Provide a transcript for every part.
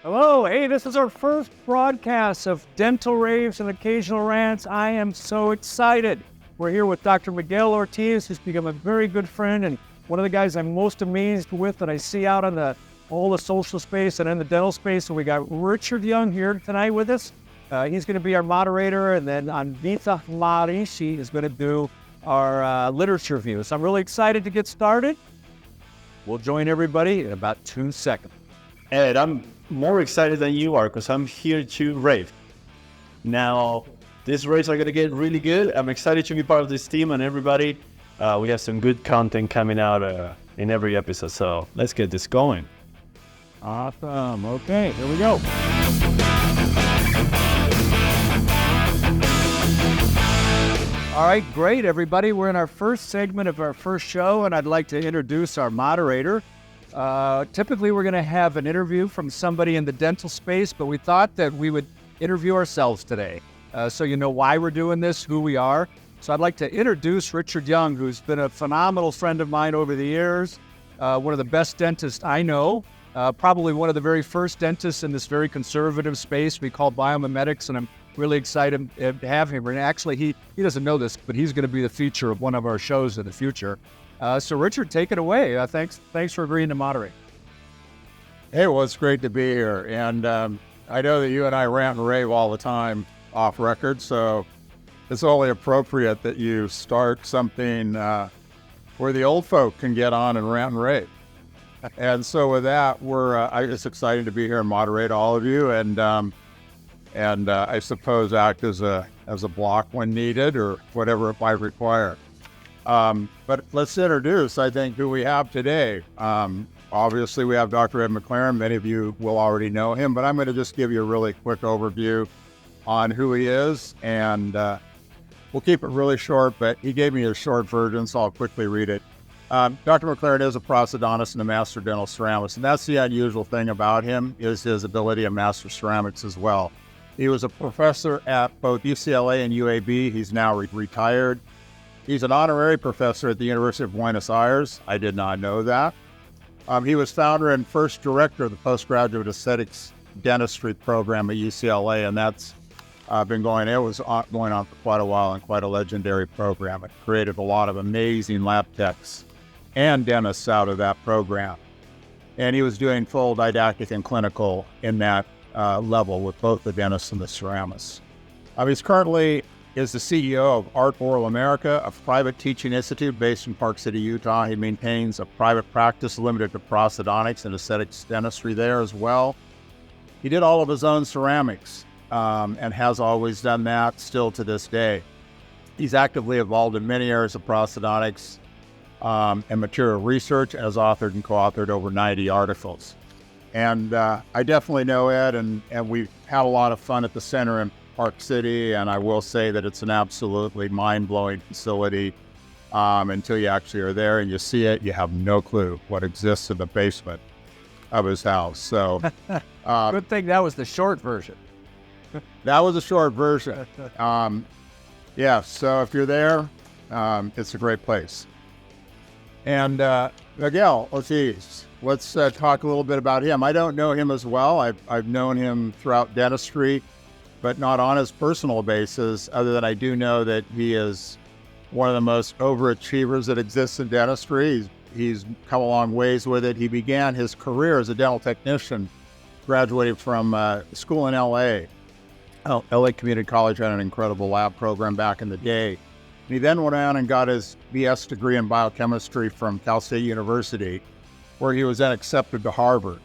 Hello, hey, this is our first broadcast of Dental Raves and Occasional Rants. I am so excited. We're here with Dr. Miguel Ortiz, who's become a very good friend and one of the guys I'm most amazed with that I see out on all the social space and in the dental space. And we got Richard Young here tonight with us. He's going to be our moderator, and then Anvita Maharishi is going to do our literature review. So I'm really excited to get started. We'll join everybody in about 2 seconds. Ed, I'm more excited than you are because I'm here to rave. Now, these raves are going to get really good. I'm excited to be part of this team, and everybody, we have some good content coming out in every episode. So let's get this going. Awesome. Okay, here we go. All right, great, everybody. We're in our first segment of our first show, and I'd like to introduce our moderator. Typically, we're going to have an interview from somebody in the dental space, but we thought that we would interview ourselves today. So you know why we're doing this, who we are. So I'd like to introduce Richard Young, who's been a phenomenal friend of mine over the years, one of the best dentists I know, probably one of the very first dentists in this very conservative space we call biomimetics, and I'm really excited to have him. And actually, he doesn't know this, but he's going to be the feature of one of our shows in the future. So Richard, take it away. Thanks for agreeing to moderate. Hey, well, it's great to be here. And I know that you and I rant and rave all the time off record, so it's only appropriate that you start something where the old folk can get on and rant and rave. And so with that, I'm just excited to be here and moderate all of you, and I suppose act as a block when needed or whatever it might require. But let's introduce, I think, who we have today. Obviously, we have Dr. Ed McLaren. Many of you will already know him, but I'm going to just give you a really quick overview on who he is, and we'll keep it really short, but he gave me a short version, so I'll quickly read it. Dr. McLaren is a prosthodontist and a master dental ceramist, and that's the unusual thing about him, is his ability to master ceramics as well. He was a professor at both UCLA and UAB. He's now retired. He's an honorary professor at the University of Buenos Aires. I did not know that. He was founder and first director of the postgraduate aesthetics dentistry program at UCLA, and that's been going on for quite a while, and quite a legendary program. It created a lot of amazing lab techs and dentists out of that program. And he was doing full didactic and clinical in that level with both the dentists and the ceramists. He's currently is the CEO of Art Oral America, a private teaching institute based in Park City, Utah. He maintains a private practice limited to prosthodontics and aesthetics dentistry there as well. He did all of his own ceramics and has always done that still to this day. He's actively involved in many areas of prosthodontics and material research, and has authored and co-authored over 90 articles. And I definitely know Ed, and we've had a lot of fun at the center in Park City, and I will say that it's an absolutely mind-blowing facility. Until you actually are there and you see it, you have no clue what exists in the basement of his house. So, Good thing that was the short version. That was a short version. Yeah, so if you're there, it's a great place. And Miguel Ortiz, let's talk a little bit about him. I don't know him as well. I've known him throughout dentistry, but not on his personal basis, other than I do know that he is one of the most overachievers that exists in dentistry. He's come a long ways with it. He began his career as a dental technician, graduated from school in LA. LA Community College had an incredible lab program back in the day. And he then went on and got his BS degree in biochemistry from Cal State University, where he was then accepted to Harvard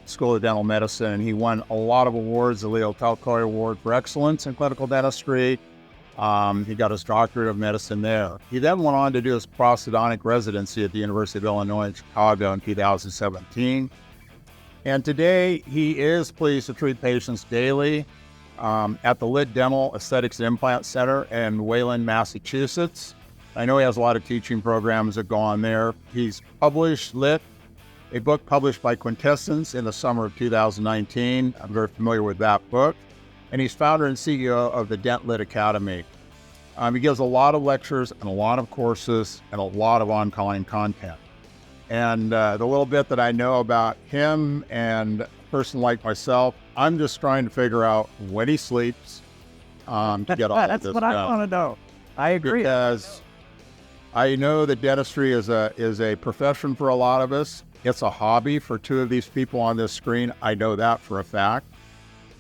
School of Dental Medicine, and he won a lot of awards, the Leo Tolstoy Award for Excellence in Clinical Dentistry. He got his doctorate of medicine there. He then went on to do his prosthodontic residency at the University of Illinois in Chicago in 2017. And today, he is pleased to treat patients daily at the Lid Dental Aesthetics and Implant Center in Wayland, Massachusetts. I know he has a lot of teaching programs that go on there. He's published Lit, a book published by Quintessence in the summer of 2019. I'm very familiar with that book. And he's founder and CEO of the Dent Lit Academy. He gives a lot of lectures and a lot of courses and a lot of online content. And the little bit that I know about him and person like myself, I'm just trying to figure out when he sleeps to get all That's this what done. I want to know. I agree. Because I know that dentistry is a profession for a lot of us. It's a hobby for two of these people on this screen. I know that for a fact.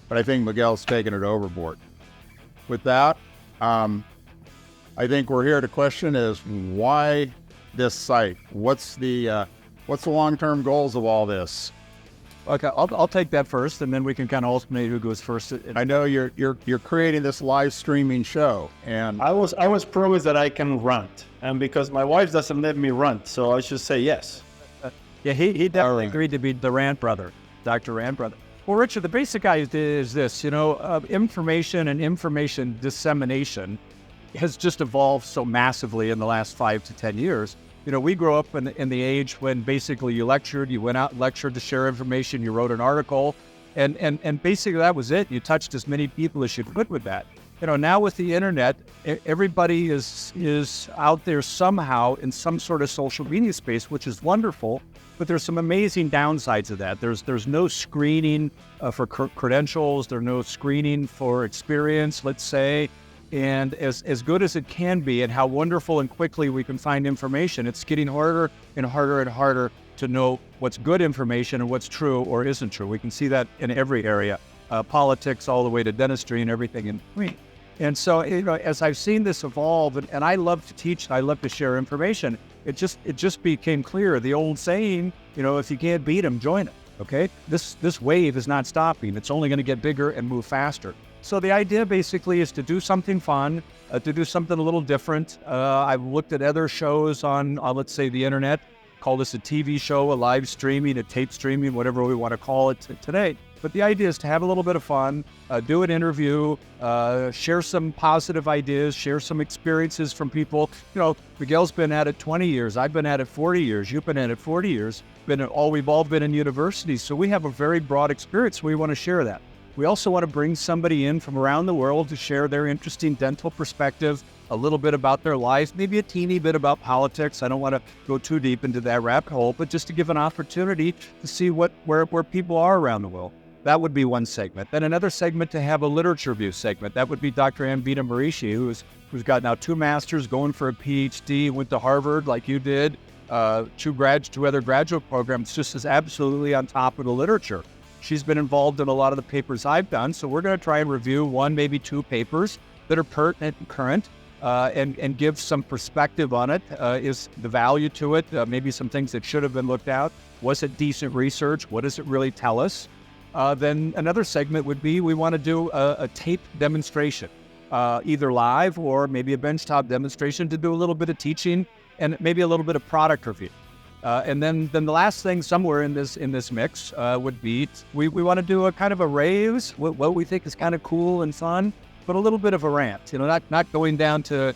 But I think Miguel's taking it overboard. With that, I think we're here. The question is, why this site? What's the long-term goals of all this? Okay, I'll take that first, and then we can kind of alternate who goes first. I know you're creating this live streaming show, and I was promised that I can rant, and because my wife doesn't let me rant, so I should say yes. Yeah, he definitely agreed to be the rant brother, Dr. Rant brother. Well, Richard, the basic idea is this, information and information dissemination has just evolved so massively in the last 5 to 10 years. We grew up in the age when basically you lectured, you went out and lectured to share information, you wrote an article, and basically that was it. You touched as many people as you could with that. Now with the internet, everybody is out there somehow in some sort of social media space, which is wonderful. But there's some amazing downsides of that. There's no screening for credentials. There's no screening for experience, let's say. And as good as it can be and how wonderful and quickly we can find information, it's getting harder and harder and harder to know what's good information and what's true or isn't true. We can see that in every area, politics all the way to dentistry and everything in between. And so, as I've seen this evolve, and I love to teach, and I love to share information, it just became clear. The old saying, if you can't beat them, join them. Okay, this wave is not stopping. It's only going to get bigger and move faster. So the idea basically is to do something fun, to do something a little different. I've looked at other shows on let's say, the internet. Call this a TV show, a live streaming, a tape streaming, whatever we want to call it today. But the idea is to have a little bit of fun, do an interview, share some positive ideas, share some experiences from people. Miguel's been at it 20 years. I've been at it 40 years. You've been at it 40 years. We've all been in universities. So we have a very broad experience. We want to share that. We also want to bring somebody in from around the world to share their interesting dental perspective, a little bit about their life, maybe a teeny bit about politics. I don't want to go too deep into that rabbit hole, but just to give an opportunity to see where people are around the world. That would be one segment. Then another segment to have a literature review segment. That would be Dr. Anvita Maharishi, who's got now 2 masters, going for a PhD, went to Harvard like you did, 2 other graduate programs, just is absolutely on top of the literature. She's been involved in a lot of the papers I've done, so we're going to try and review 1, maybe 2 papers that are pertinent and current, and give some perspective on it. Is the value to it? Maybe some things that should have been looked at. Was it decent research? What does it really tell us? Then another segment would be we want to do a tape demonstration, either live or maybe a benchtop demonstration to do a little bit of teaching and maybe a little bit of product review. And then the last thing somewhere in this mix would be we want to do a kind of a raves, what we think is kind of cool and fun, but a little bit of a rant. Not going down to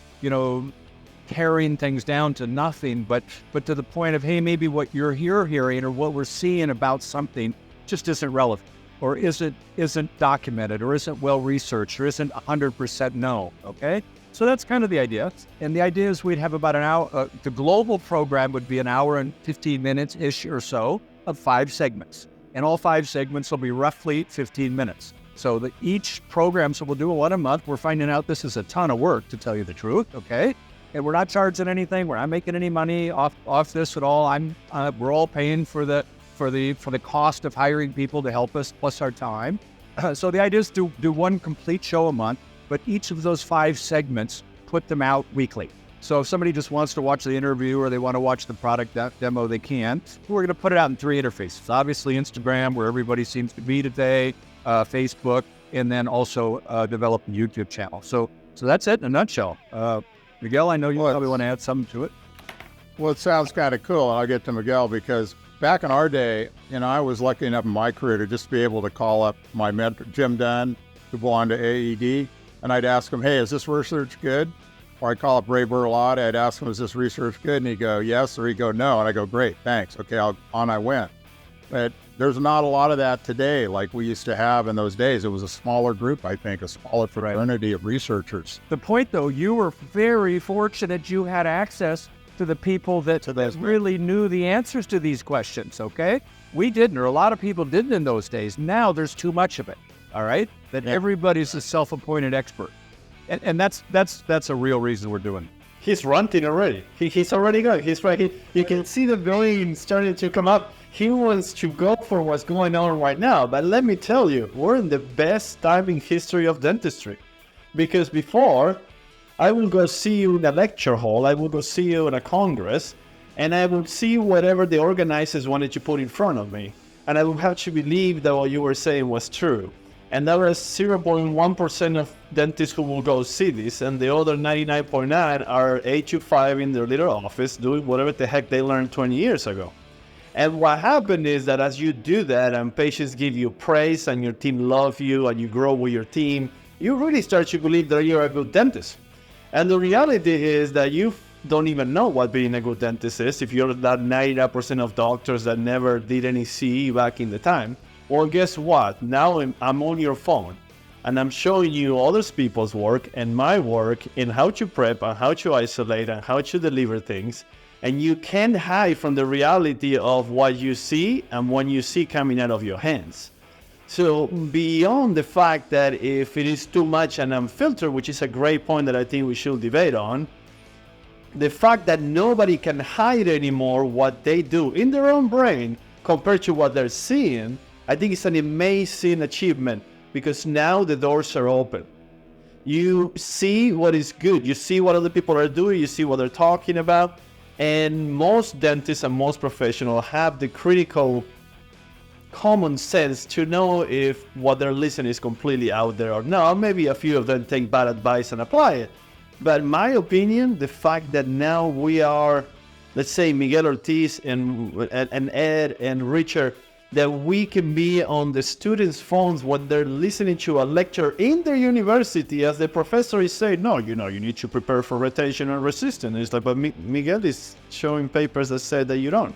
tearing things down to nothing, but to the point of, hey, maybe what you're hearing or what we're seeing about something just isn't relevant, or isn't documented, or isn't well researched, or isn't 100% known. Okay. So that's kind of the idea. And the idea is we'd have about an hour. The global program would be an hour and 15 minutes-ish or so of 5 segments. And all 5 segments will be roughly 15 minutes. So each program, so we'll do 1 a month. We're finding out this is a ton of work, to tell you the truth, okay? And we're not charging anything. We're not making any money off this at all. We're all paying for the cost of hiring people to help us, plus our time. So the idea is to do 1 complete show a month, but each of those 5 segments, put them out weekly. So if somebody just wants to watch the interview or they want to watch the product demo, they can. We're going to put it out in 3 interfaces. Obviously Instagram, where everybody seems to be today, Facebook, and then also develop a YouTube channel. So that's it in a nutshell. Miguel, I know you probably want to add something to it. Well, it sounds kind of cool, and I'll get to Miguel, because back in our day, I was lucky enough in my career to just be able to call up my mentor, Jim Dunn, who belonged to AED, and I'd ask him, hey, is this research good? Or I'd call up Ray Burlott, I'd ask him, is this research good? And he'd go, yes, or he'd go, no. And I go, great, thanks. Okay, on I went. But there's not a lot of that today like we used to have in those days. It was a smaller group, I think, a smaller fraternity of researchers. The point, though, you were very fortunate you had access to the people that really knew the answers to these questions, okay? We didn't, or a lot of people didn't in those days. Now there's too much of it, all right? That everybody's a self-appointed expert. And that's a real reason we're doing it. He's ranting already. He's already going. He's right. You can see the brain starting to come up. He wants to go for what's going on right now. But let me tell you, we're in the best time in history of dentistry. Because before, I will go see you in a lecture hall, I will go see you in a congress, and I will see whatever the organizers wanted to put in front of me. And I will have to believe that what you were saying was true. And there was 0.1% of dentists who will go see this, and the other 99.9 are 8 to 5 in their little office doing whatever the heck they learned 20 years ago. And what happened is that as you do that and patients give you praise and your team loves you and you grow with your team, you really start to believe that you're a good dentist. And the reality is that you don't even know what being a good dentist is if you're that 99% of doctors that never did any CE back in the time. Well, guess what? Now I'm on your phone and I'm showing you other people's work and my work in how to prep and how to isolate and how to deliver things. And you can't hide from the reality of what you see and what you see coming out of your hands. So beyond the fact that if it is too much and unfiltered, which is a great point that I think we should debate on, the fact that nobody can hide anymore what they do in their own brain compared to what they're seeing, I think it's an amazing achievement because now the doors are open. You see what is good. You see what other people are doing. You see what they're talking about. And most dentists and most professionals have the critical common sense to know if what they're listening is completely out there or not. Maybe a few of them take bad advice and apply it. But in my opinion, the fact that now we are, let's say, Miguel Ortiz and Ed and Richard, that we can be on the students' phones when they're listening to a lecture in their university as the professor is saying, no, you need to prepare for retention and resistance. It's like, but Miguel is showing papers that say that you don't.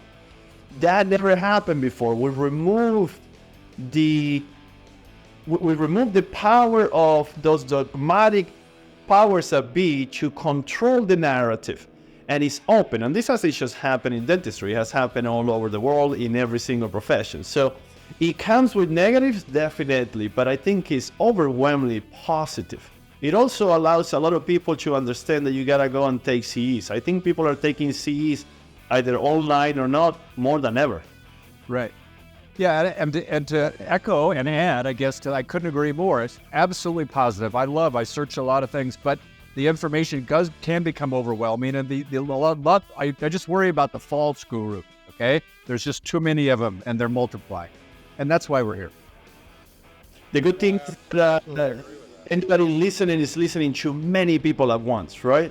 That never happened before. We removed the power of those dogmatic powers that be to control the narrative. And it's open. And this hasn't just happened in dentistry. It has happened all over the world in every single profession. So it comes with negatives, definitely, but I think it's overwhelmingly positive. It also allows a lot of people to understand that you gotta go and take CEs. I think people are taking CEs either online or not more than ever. Right. Yeah, and to echo and add, I guess, I couldn't agree more. It's absolutely positive. I search a lot of things, but the information can become overwhelming, and I just worry about the false guru, okay? There's just too many of them, and they're multiplying. And that's why we're here. The good thing is that anybody listening is listening to many people at once, right?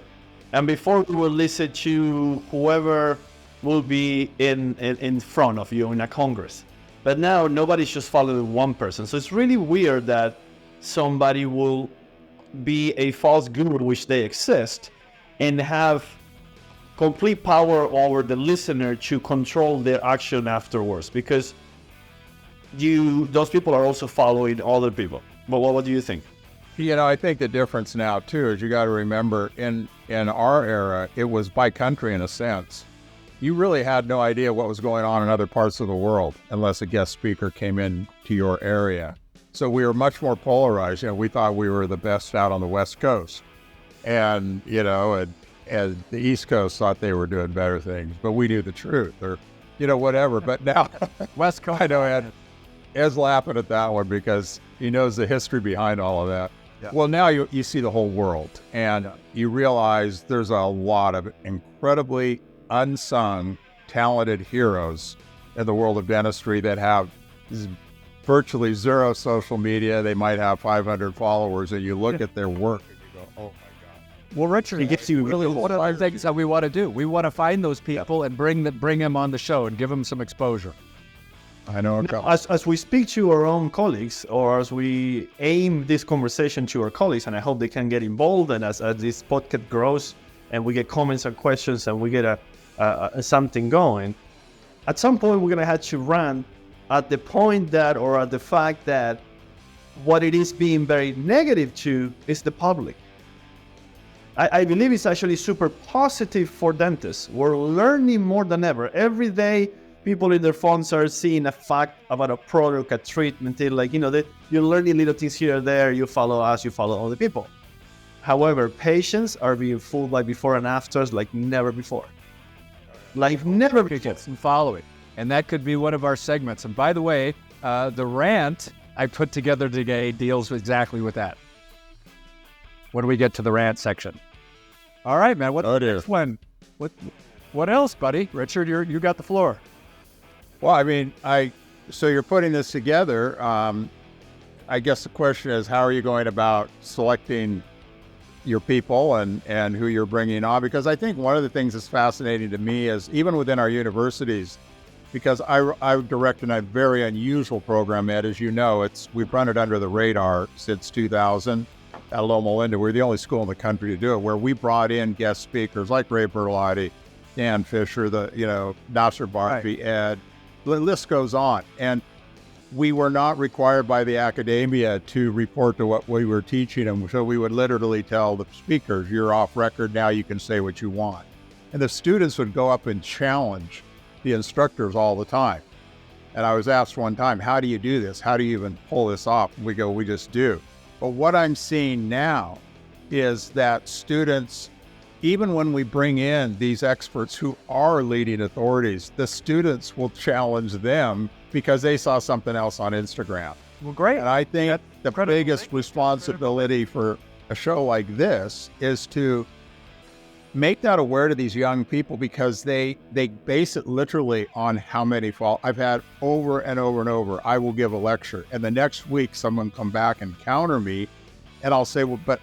And before we will listen to whoever will be in front of you in a congress. But now nobody's just following one person. So it's really weird that somebody will be a false guru, which they exist, and have complete power over the listener to control their action afterwards, because those people are also following other people. But what do you think? I think the difference now too is you got to remember in our era, it was by country in a sense. You really had no idea what was going on in other parts of the world unless a guest speaker came in to your area. So we were much more polarized. We thought we were the best out on the West Coast. And the East Coast thought they were doing better things, but we knew the truth or, whatever. But now, West Coast. I know Ed's laughing at that one because he knows the history behind all of that. Yeah. Well, now you see the whole world and you realize there's a lot of incredibly unsung, talented heroes in the world of dentistry that have virtually zero social media. They might have 500 followers, and you look at their work and you go, oh my God. Well, Richard, it gives you really one of the things that we want to do. We want to find those people and bring them on the show and give them some exposure. I know. As we speak to our own colleagues, or as we aim this conversation to our colleagues, and I hope they can get involved, and as this podcast grows and we get comments and questions and we get something going, at some point we're going to have to rant at the point that, or at the fact that what it is being very negative to is the public. I believe it's actually super positive for dentists. We're learning more than ever. Every day people in their phones are seeing a fact about a product, a treatment, you're learning little things here or there, you follow us, you follow other people. However, patients are being fooled by before and afters like never before. Like never before. And following. And that could be one of our segments. And by the way, the rant I put together today deals exactly with that. When we get to the rant section. All right, man. What's the next one? What else, buddy? Richard, you got the floor. Well, I mean, so you're putting this together. I guess the question is, how are you going about selecting your people and who you're bringing on? Because I think one of the things that's fascinating to me is even within our universities, because I direct a very unusual program, Ed, as you know, we've run it under the radar since 2000 at Loma Linda. We're the only school in the country to do it, where we brought in guest speakers like Ray Bertolotti, Dan Fisher, Nasser Barfi, Ed, the list goes on. And we were not required by the academia to report to what we were teaching them. So we would literally tell the speakers, you're off record now, you can say what you want. And the students would go up and challenge the instructors all the time. And I was asked one time, how do you do this? How do you even pull this off? And we go, we just do. But what I'm seeing now is that students, even when we bring in these experts who are leading authorities, the students will challenge them because they saw something else on Instagram. Well, great. And I think the biggest responsibility for a show like this is to make that aware to these young people, because they base it literally on how many fall. I've had over and over and over, I will give a lecture, and the next week someone come back and counter me, and I'll say, well, but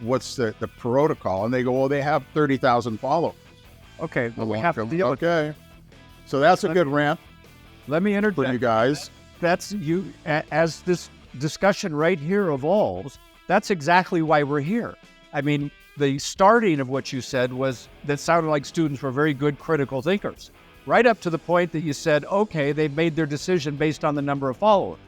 what's the protocol? And they go, well, they have 30,000 followers. Okay, well, we have to deal with it. Okay. So that's a good rant. Let me interject. For you guys. That's you, as this discussion right here evolves, that's exactly why we're here. I mean, the starting of what you said was that sounded like students were very good critical thinkers, right up to the point that you said, okay, they've made their decision based on the number of followers.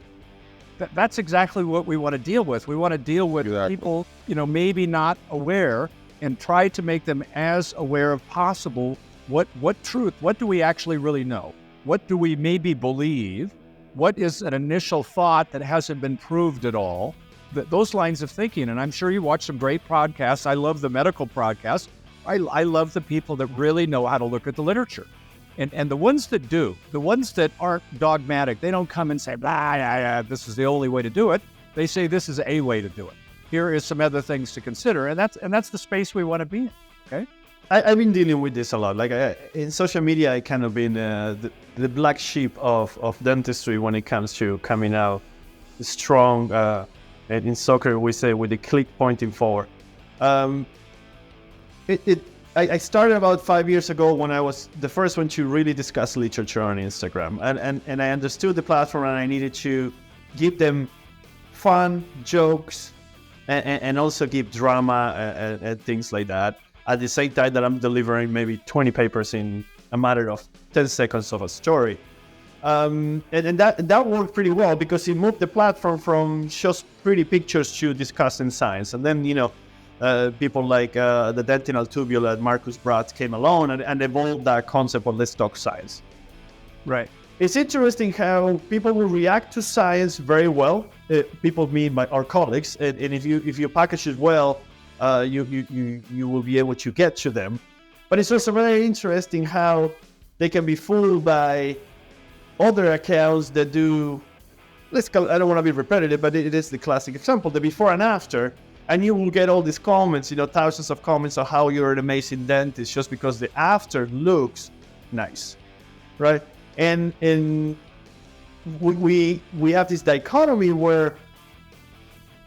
That's exactly what we want to deal with. We want to deal with people, maybe not aware, and try to make them as aware of possible. What truth, what do we actually really know? What do we maybe believe? What is an initial thought that hasn't been proved at all? Those lines of thinking. And I'm sure you watch some great podcasts. I love the medical podcasts. I love the people that really know how to look at the literature. And the ones that do, the ones that aren't dogmatic, they don't come and say, this is the only way to do it. They say this is a way to do it. Here is some other things to consider. And that's the space we want to be in. Okay. I've been dealing with this a lot. Like in social media, I kind of been the black sheep of dentistry when it comes to coming out strong. And in soccer, we say with the click pointing forward. I started about 5 years ago when I was the first one to really discuss literature on Instagram. And I understood the platform, and I needed to give them fun, jokes, and also give drama and things like that. At the same time that I'm delivering maybe 20 papers in a matter of 10 seconds of a story. And that worked pretty well, because it moved the platform from just pretty pictures to discussing science. And then, people like the dentinal tubule at Marcus Bratt came along and evolved that concept of let's talk science. Right. It's interesting how people will react to science very well. People mean by our colleagues, and if you package it well, you will be able to get to them. But it's also very interesting how they can be fooled by other accounts that do, I don't want to be repetitive, but it is the classic example, the before and after, and you will get all these comments, thousands of comments on how you're an amazing dentist just because the after looks nice, right? And we have this dichotomy where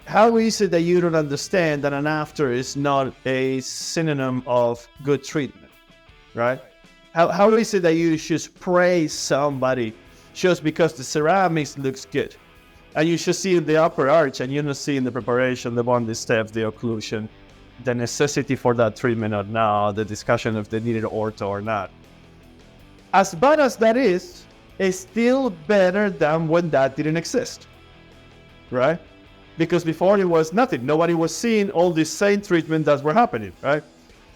how is it that you don't understand that an after is not a synonym of good treatment, right? How is it that you should praise somebody just because the ceramics looks good? And you should see in the upper arch, and you don't see in the preparation, the bonding steps, the occlusion, the necessity for that treatment or not, the discussion if they needed ortho or not. As bad as that is, it's still better than when that didn't exist, right? Because before it was nothing. Nobody was seeing all these same treatments that were happening, right?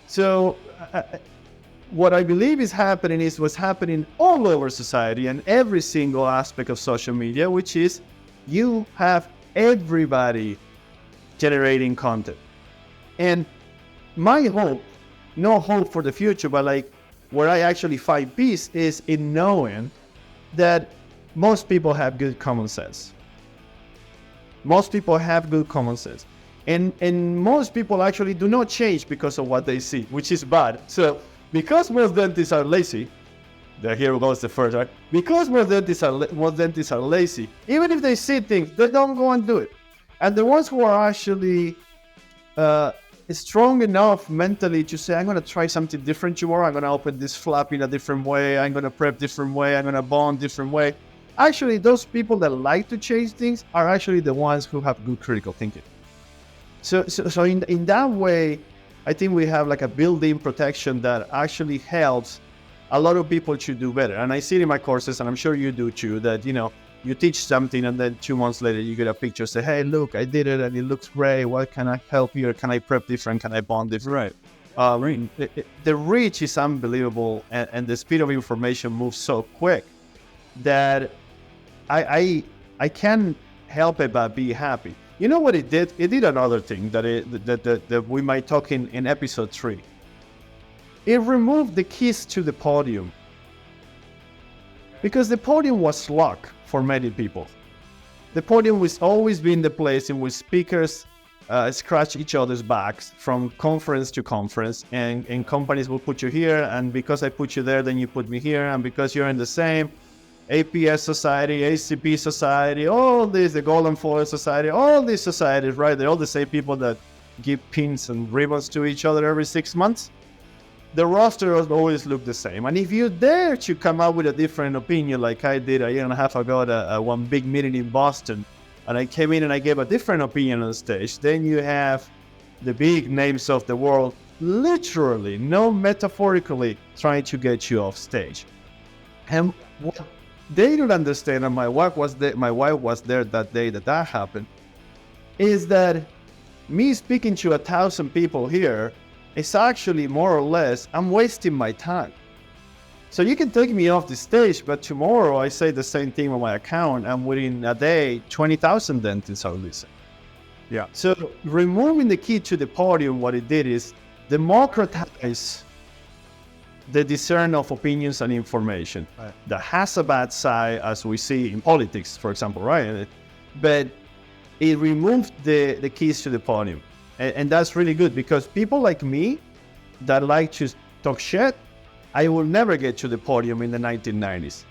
So what I believe is happening is what's happening all over society and every single aspect of social media, which is you have everybody generating content. And my hope, no hope for the future, but like where I actually find peace is in knowing that most people have good common sense. Most people have good common sense. And most people actually do not change because of what they see, which is bad. So because most dentists are lazy, here goes the first, right? Because most dentists are lazy, even if they see things, they don't go and do it. And the ones who are actually strong enough mentally to say, I'm going to try something different tomorrow. I'm going to open this flap in a different way. I'm going to prep different way. I'm going to bond different way. Actually, those people that like to change things are actually the ones who have good critical thinking. So in that way, I think we have like a built-in protection that actually helps a lot of people to do better. And I see it in my courses, and I'm sure you do too, that, you know, you teach something and then 2 months later you get a picture, say, hey, look, I did it and it looks great. What can I help you? Or can I prep different? Can I bond different? Right. The reach is unbelievable, and the speed of information moves so quick that I can't help it but be happy. You know what it did? It did another thing that we might talk in episode 3. It removed the keys to the podium. Because the podium was luck for many people. The podium was always been the place in which speakers scratch each other's backs from conference to conference, and companies will put you here, and because I put you there, then you put me here, and because you're in the same APS Society, ACP Society, all these, the Golden Foil Society, all these societies, right? They're all the same people that give pins and ribbons to each other every 6 months. The roster always look the same. And if you dare to come up with a different opinion, like I did a year and a half ago at one big meeting in Boston, and I came in and I gave a different opinion on stage, then you have the big names of the world, literally, no metaphorically, trying to get you off stage. And what they don't understand, and my wife was there that day that happened, is that me speaking to 1,000 people here is actually more or less, I'm wasting my time. So you can take me off the stage, but tomorrow I say the same thing on my account, and within a day, 20,000 dentists are listening. Yeah. So removing the key to the podium, what it did is democratize the discern of opinions and information. Right. That has a bad side, as we see in politics, for example, right? But it removed the keys to the podium. And that's really good, because people like me that like to talk shit, I will never get to the podium in the 1990s.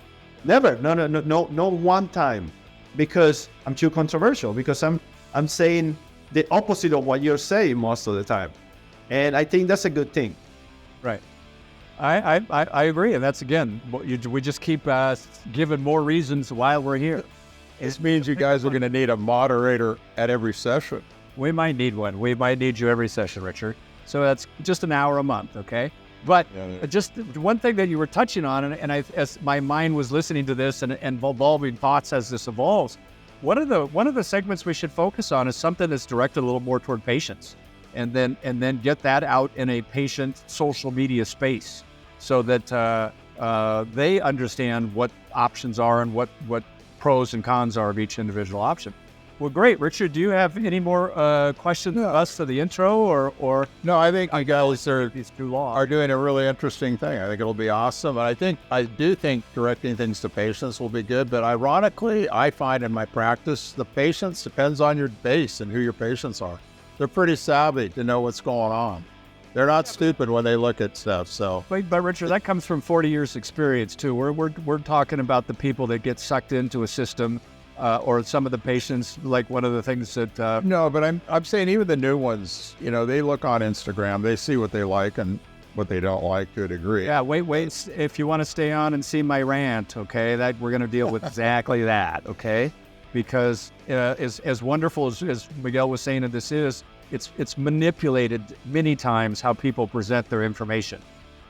Never. No one time. Because I'm too controversial, because I'm saying the opposite of what you're saying most of the time. And I think that's a good thing. Right. I agree. And that's, again, we just keep giving more reasons why we're here. This means you guys are going to need a moderator at every session. We might need one. We might need you every session, Richard. So that's just an hour a month, okay? But just one thing that you were touching on, and as my mind was listening to this and evolving thoughts as this evolves, one of the segments we should focus on is something that's directed a little more toward patients, and then get that out in a patient social media space, so that they understand what options are and what pros and cons are of each individual option. Well, great. Richard, do you have any more questions for us for the intro, or No, I think you guys it's too long? are doing a really interesting thing. I think it'll be awesome. And I do think directing things to patients will be good. But ironically, I find in my practice, the patients depends on your base and who your patients are. They're pretty savvy to know what's going on. They're not stupid when they look at stuff. So, but Richard, that comes from 40 years experience too. We're talking about the people that get sucked into a system. Or some of the patients, like one of the things that... No, but I'm saying even the new ones, you know, they look on Instagram, they see what they like and what they don't like to a degree. Yeah, wait. If you want to stay on and see my rant, okay, that we're going to deal with exactly that, okay? Because as wonderful as Miguel was saying that this is, it's manipulated many times how people present their information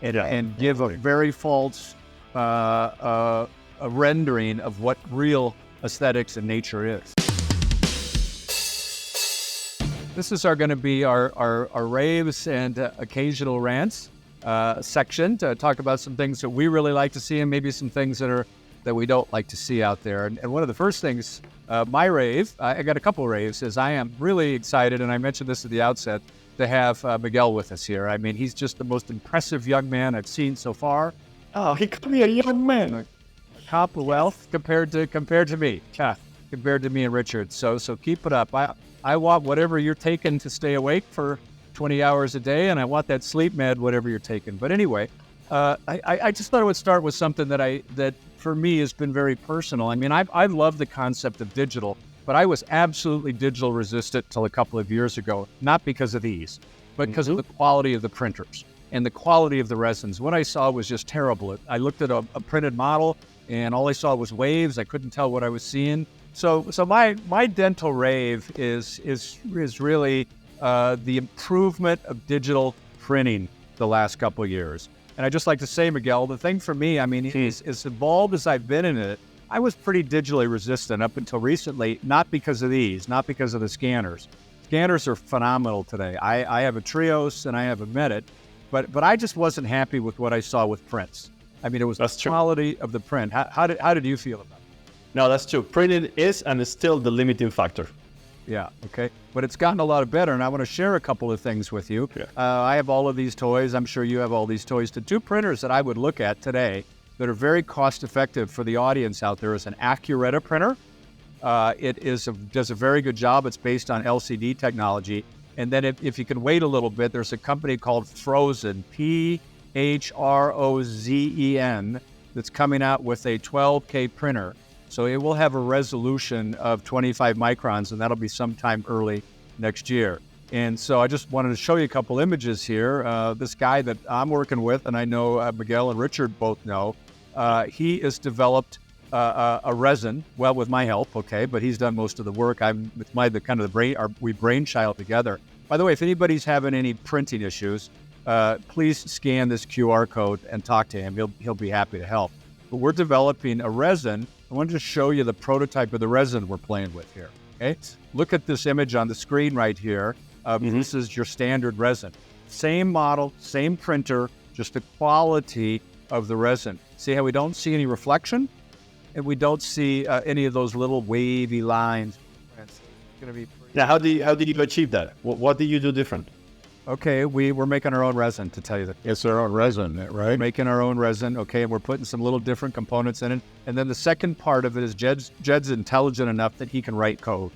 and give a very false a rendering of what real aesthetics and nature is. This is going to be our raves and occasional rants. section to talk about some things that we really like to see and maybe some things that we don't like to see out there. And one of the first things, my rave, I got a couple of raves, is I am really excited, and I mentioned this at the outset, to have Miguel with us here. I mean, he's just the most impressive young man I've seen so far. Oh, he called me a young man. Cop of wealth compared to me. Yeah, compared to me and Richard. So keep it up. I want whatever you're taking to stay awake for 20 hours a day, and I want that sleep med, whatever you're taking. But anyway, I just thought I would start with something that for me has been very personal. I mean, I love the concept of digital, but I was absolutely digital resistant till a couple of years ago, not because of these, but because of the quality of the printers and the quality of the resins. What I saw was just terrible. I looked at a printed model, and all I saw was waves. I couldn't tell what I was seeing. So my dental rave is really the improvement of digital printing the last couple of years. And I just like to say, Miguel, the thing for me, I mean, as involved as I've been in it, I was pretty digitally resistant up until recently, not because of these, not because of the scanners. Scanners are phenomenal today. I have a Trios and I have a Medit, but I just wasn't happy with what I saw with prints. I mean, it was the quality of the print. How did you feel about it? No, that's true. Printing is and is still the limiting factor. Yeah, okay. But it's gotten a lot better, and I want to share a couple of things with you. Yeah. I have all of these toys. I'm sure you have all these toys. The two printers that I would look at today that are very cost-effective for the audience out there is an Accuretta printer. It does a very good job. It's based on LCD technology. And then if you can wait a little bit, there's a company called Frozen, Phrozen, that's coming out with a 12K printer. So it will have a resolution of 25 microns, and that'll be sometime early next year. And so I just wanted to show you a couple images here. This guy that I'm working with, and I know Miguel and Richard both know, he has developed a resin, well, with my help, okay, but he's done most of the work. We brainchild together. By the way, if anybody's having any printing issues, please scan this QR code and talk to him. He'll be happy to help. But we're developing a resin. I wanted to show you the prototype of the resin we're playing with here. Okay, look at this image on the screen right here. This is your standard resin. Same model, same printer, just the quality of the resin. See how we don't see any reflection? And we don't see any of those little wavy lines. It's going to be now, how did you achieve that? What did you do different? Okay, we're making our own resin, to tell you that. It's our own resin, right? Making our own resin, okay, and we're putting some little different components in it. And then the second part of it is Jed's intelligent enough that he can write code.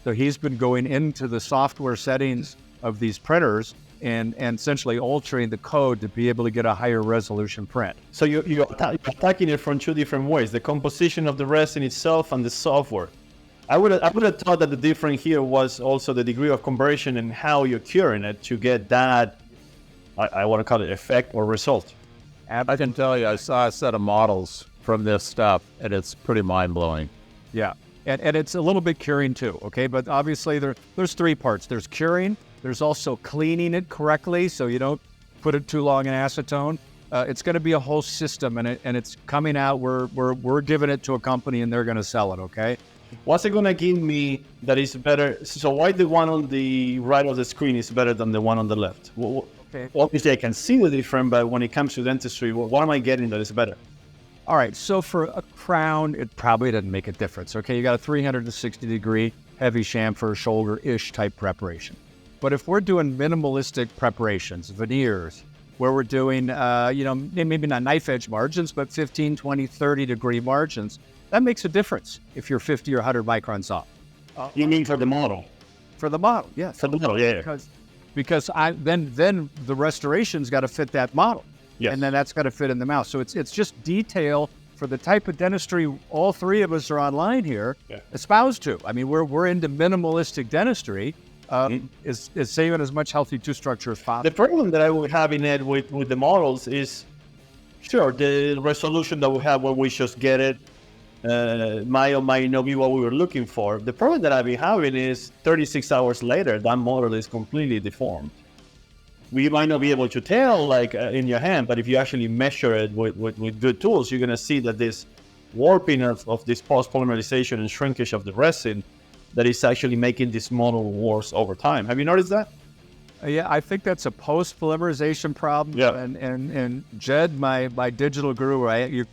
So he's been going into the software settings of these printers and essentially altering the code to be able to get a higher resolution print. So you're attacking it from two different ways: the composition of the resin itself and the software. I would have thought that the difference here was also the degree of conversion and how you're curing it to get that, I want to call it effect or result. I can tell you, I saw a set of models from this stuff, and it's pretty mind-blowing. Yeah, and it's a little bit curing too, okay? But obviously there's three parts. There's curing, there's also cleaning it correctly so you don't put it too long in acetone. It's going to be a whole system, and it's coming out. We're giving it to a company, and they're going to sell it, okay? What's it going to give me that is better? So why the one on the right of the screen is better than the one on the left? Okay. Obviously, I can see the difference, but when it comes to dentistry, what am I getting that is better? All right, so for a crown, it probably doesn't make a difference, okay? You got a 360-degree heavy chamfer, shoulder-ish type preparation. But if we're doing minimalistic preparations, veneers, where we're doing, maybe not knife edge margins, but 15, 20, 30-degree margins, that makes a difference if you're 50 or 100 microns off. You mean for the model? For the model, yes. For the model, yeah. Because then the restoration's got to fit that model. Yes. And then that's got to fit in the mouth. So it's just detail for the type of dentistry all three of us are online here espoused to. I mean, we're into minimalistic dentistry. Is saving as much healthy tooth structure as possible. The problem that I would have in it with the models is, sure, the resolution that we have when we just get it might or might not be what we were looking for. The problem that I've been having is 36 hours later, that model is completely deformed. We might not be able to tell like in your hand, but if you actually measure it with good tools, you're going to see that this warping of this post-polymerization and shrinkage of the resin that is actually making this model worse over time. Have you noticed that? Yeah, I think that's a post-polymerization problem. Yeah. And Jed, my digital guru,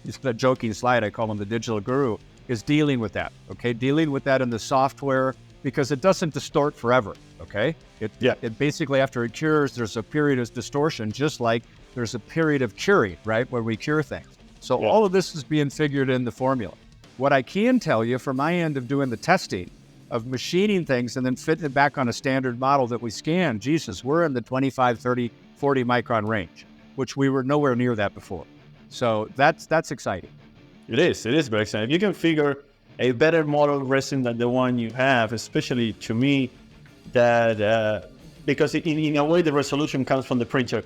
it's a joking slide, I call him the digital guru, is dealing with that, okay? Dealing with that in the software because it doesn't distort forever, okay? It basically, after it cures, there's a period of distortion, just like there's a period of curing, right, where we cure things. So all of this is being figured in the formula. What I can tell you from my end of doing the testing, of machining things and then fitting it back on a standard model that we scan, Jesus, we're in the 25, 30, 40 micron range, which we were nowhere near that before. So that's exciting. It is very exciting. If you can figure a better model resin than the one you have, especially to me, that because in a way the resolution comes from the printer,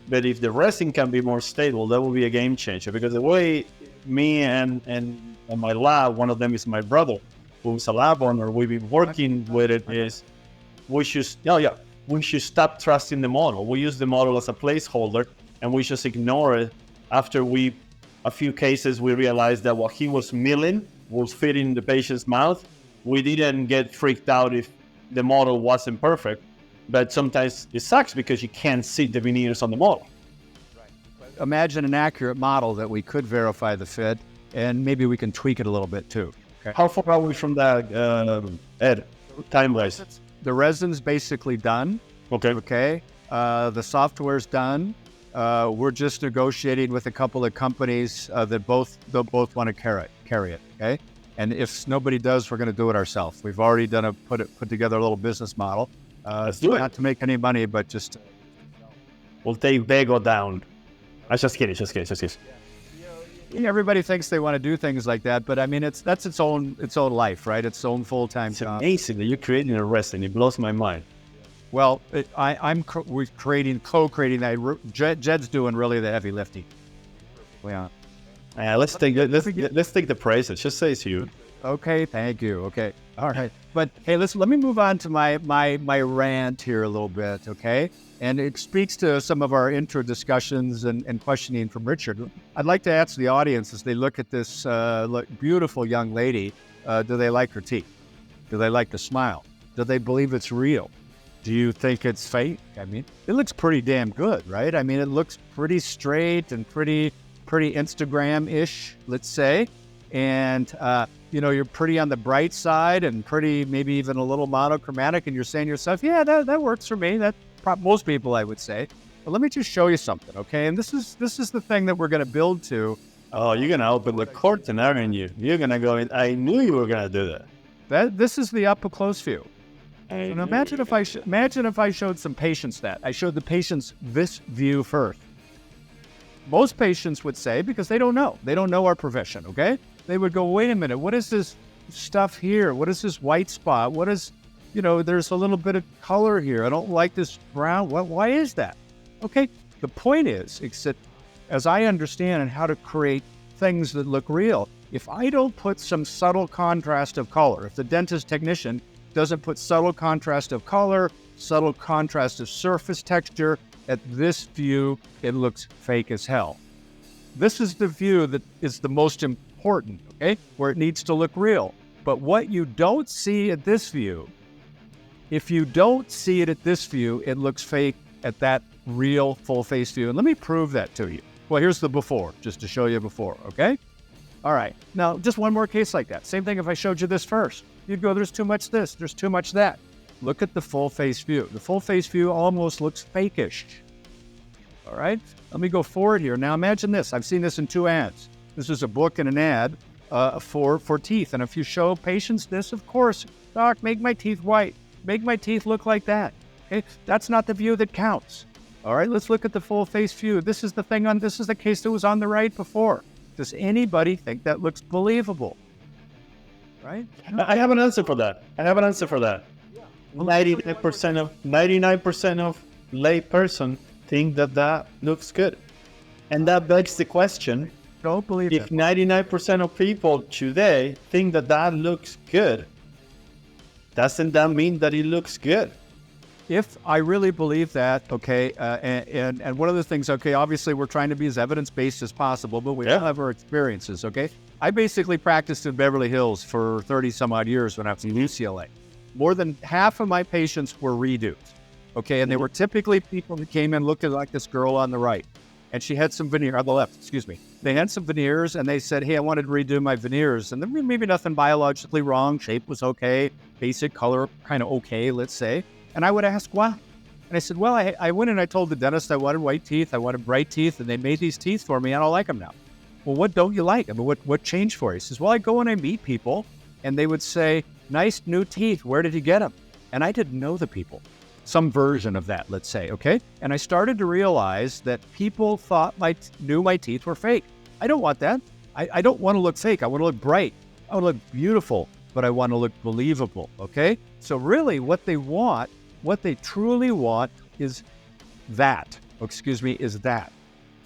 but if the resin can be more stable, that will be a game changer. Because the way me and my lab, one of them is my brother, who's a lab owner, we've been working with it, is we should stop trusting the model. We use the model as a placeholder and we just ignore it. After a few cases, we realized that what he was milling was fitting the patient's mouth. We didn't get freaked out if the model wasn't perfect, but sometimes it sucks because you can't see the veneers on the model. Imagine an accurate model that we could verify the fit, and maybe we can tweak it a little bit too. Okay. How far are we from that, Ed, time-wise? The resin's basically done. Okay. The software's done. We're just negotiating with a couple of companies that both want to carry it. Okay. And if nobody does, we're going to do it ourselves. We've already done put together a little business model. Let's do it. Not to make any money, but just we'll take Vego down. I just kidding. Everybody thinks they want to do things like that, but I mean, that's its own life, right? Its own full-time job. It's amazing that you're creating a resin. It blows my mind. Well, we're co-creating that. Jed's doing really the heavy lifting. Yeah. Let's take the praises. Just say it's you. Okay, thank you. Okay, all right. But hey, let me move on to my rant here a little bit, okay? And it speaks to some of our intro discussions and questioning from Richard. I'd like to ask the audience as they look at this beautiful young lady, do they like her teeth? Do they like the smile? Do they believe it's real? Do you think it's fake? I mean, it looks pretty damn good, right? I mean, it looks pretty straight and pretty Instagram-ish, let's say. And, you're pretty on the bright side and pretty, maybe even a little monochromatic, and you're saying to yourself, yeah, that works for me. Most people, I would say. But let me just show you something, okay? And this is the thing that we're going to build to. Oh, you're going to open the curtain, aren't you? You're going to go in. I knew you were going to do that. This is the up-close view. And imagine if I showed some patients that. I showed the patients this view first. Most patients would say, because they don't know our profession, okay? They would go, wait a minute, what is this stuff here? What is this white spot? What is, there's a little bit of color here. I don't like this brown. Why is that? Okay, the point is, except as I understand and how to create things that look real, if I don't put some subtle contrast of color, if the dentist technician doesn't put subtle contrast of color, subtle contrast of surface texture, at this view, it looks fake as hell. This is the view that is the most important, okay, where it needs to look real. But what you don't see at this view, if you don't see it at this view, it looks fake at that real full face view. And let me prove that to you. Well, here's the before, just to show you before, okay? All right, now just one more case like that. Same thing if I showed you this first. You'd go, there's too much this, there's too much that. Look at the full face view. The full face view almost looks fakeish. All right, let me go forward here. Now imagine this. I've seen this in two ads. This is a book and an ad for teeth. And if you show patients this, of course, doc, make my teeth white. Make my teeth look like that. Okay, that's not the view that counts. All right, let's look at the full face view. This is the case that was on the right before. Does anybody think that looks believable? Right? I have an answer for that. 99% of lay person think that looks good. And that begs the question, don't believe if 99% of people today think that looks good, doesn't that mean that it looks good? If I really believe that, okay, and one of the things, okay, obviously we're trying to be as evidence-based as possible, but we all have our experiences, okay? I basically practiced in Beverly Hills for 30 some odd years when I was in UCLA. More than half of my patients were redos. Okay, and they were typically people who came in looking like this girl on the right. And she had some veneer on the left, excuse me. They had some veneers and they said, hey, I wanted to redo my veneers. And there was maybe nothing biologically wrong. Shape was okay. Basic color, kind of okay, let's say. And I would ask, why? And I said, well, I went and I told the dentist I wanted white teeth. I wanted bright teeth. And they made these teeth for me. I don't like them now. Well, what don't you like? I mean, what changed for you? He says, well, I go and I meet people and they would say, nice new teeth. Where did you get them? And I didn't know the people. Some version of that, let's say, okay? And I started to realize that people thought knew my teeth were fake. I don't want that. I don't want to look fake. I want to look bright. I want to look beautiful, but I want to look believable, okay? So really what they truly want is that. Is that.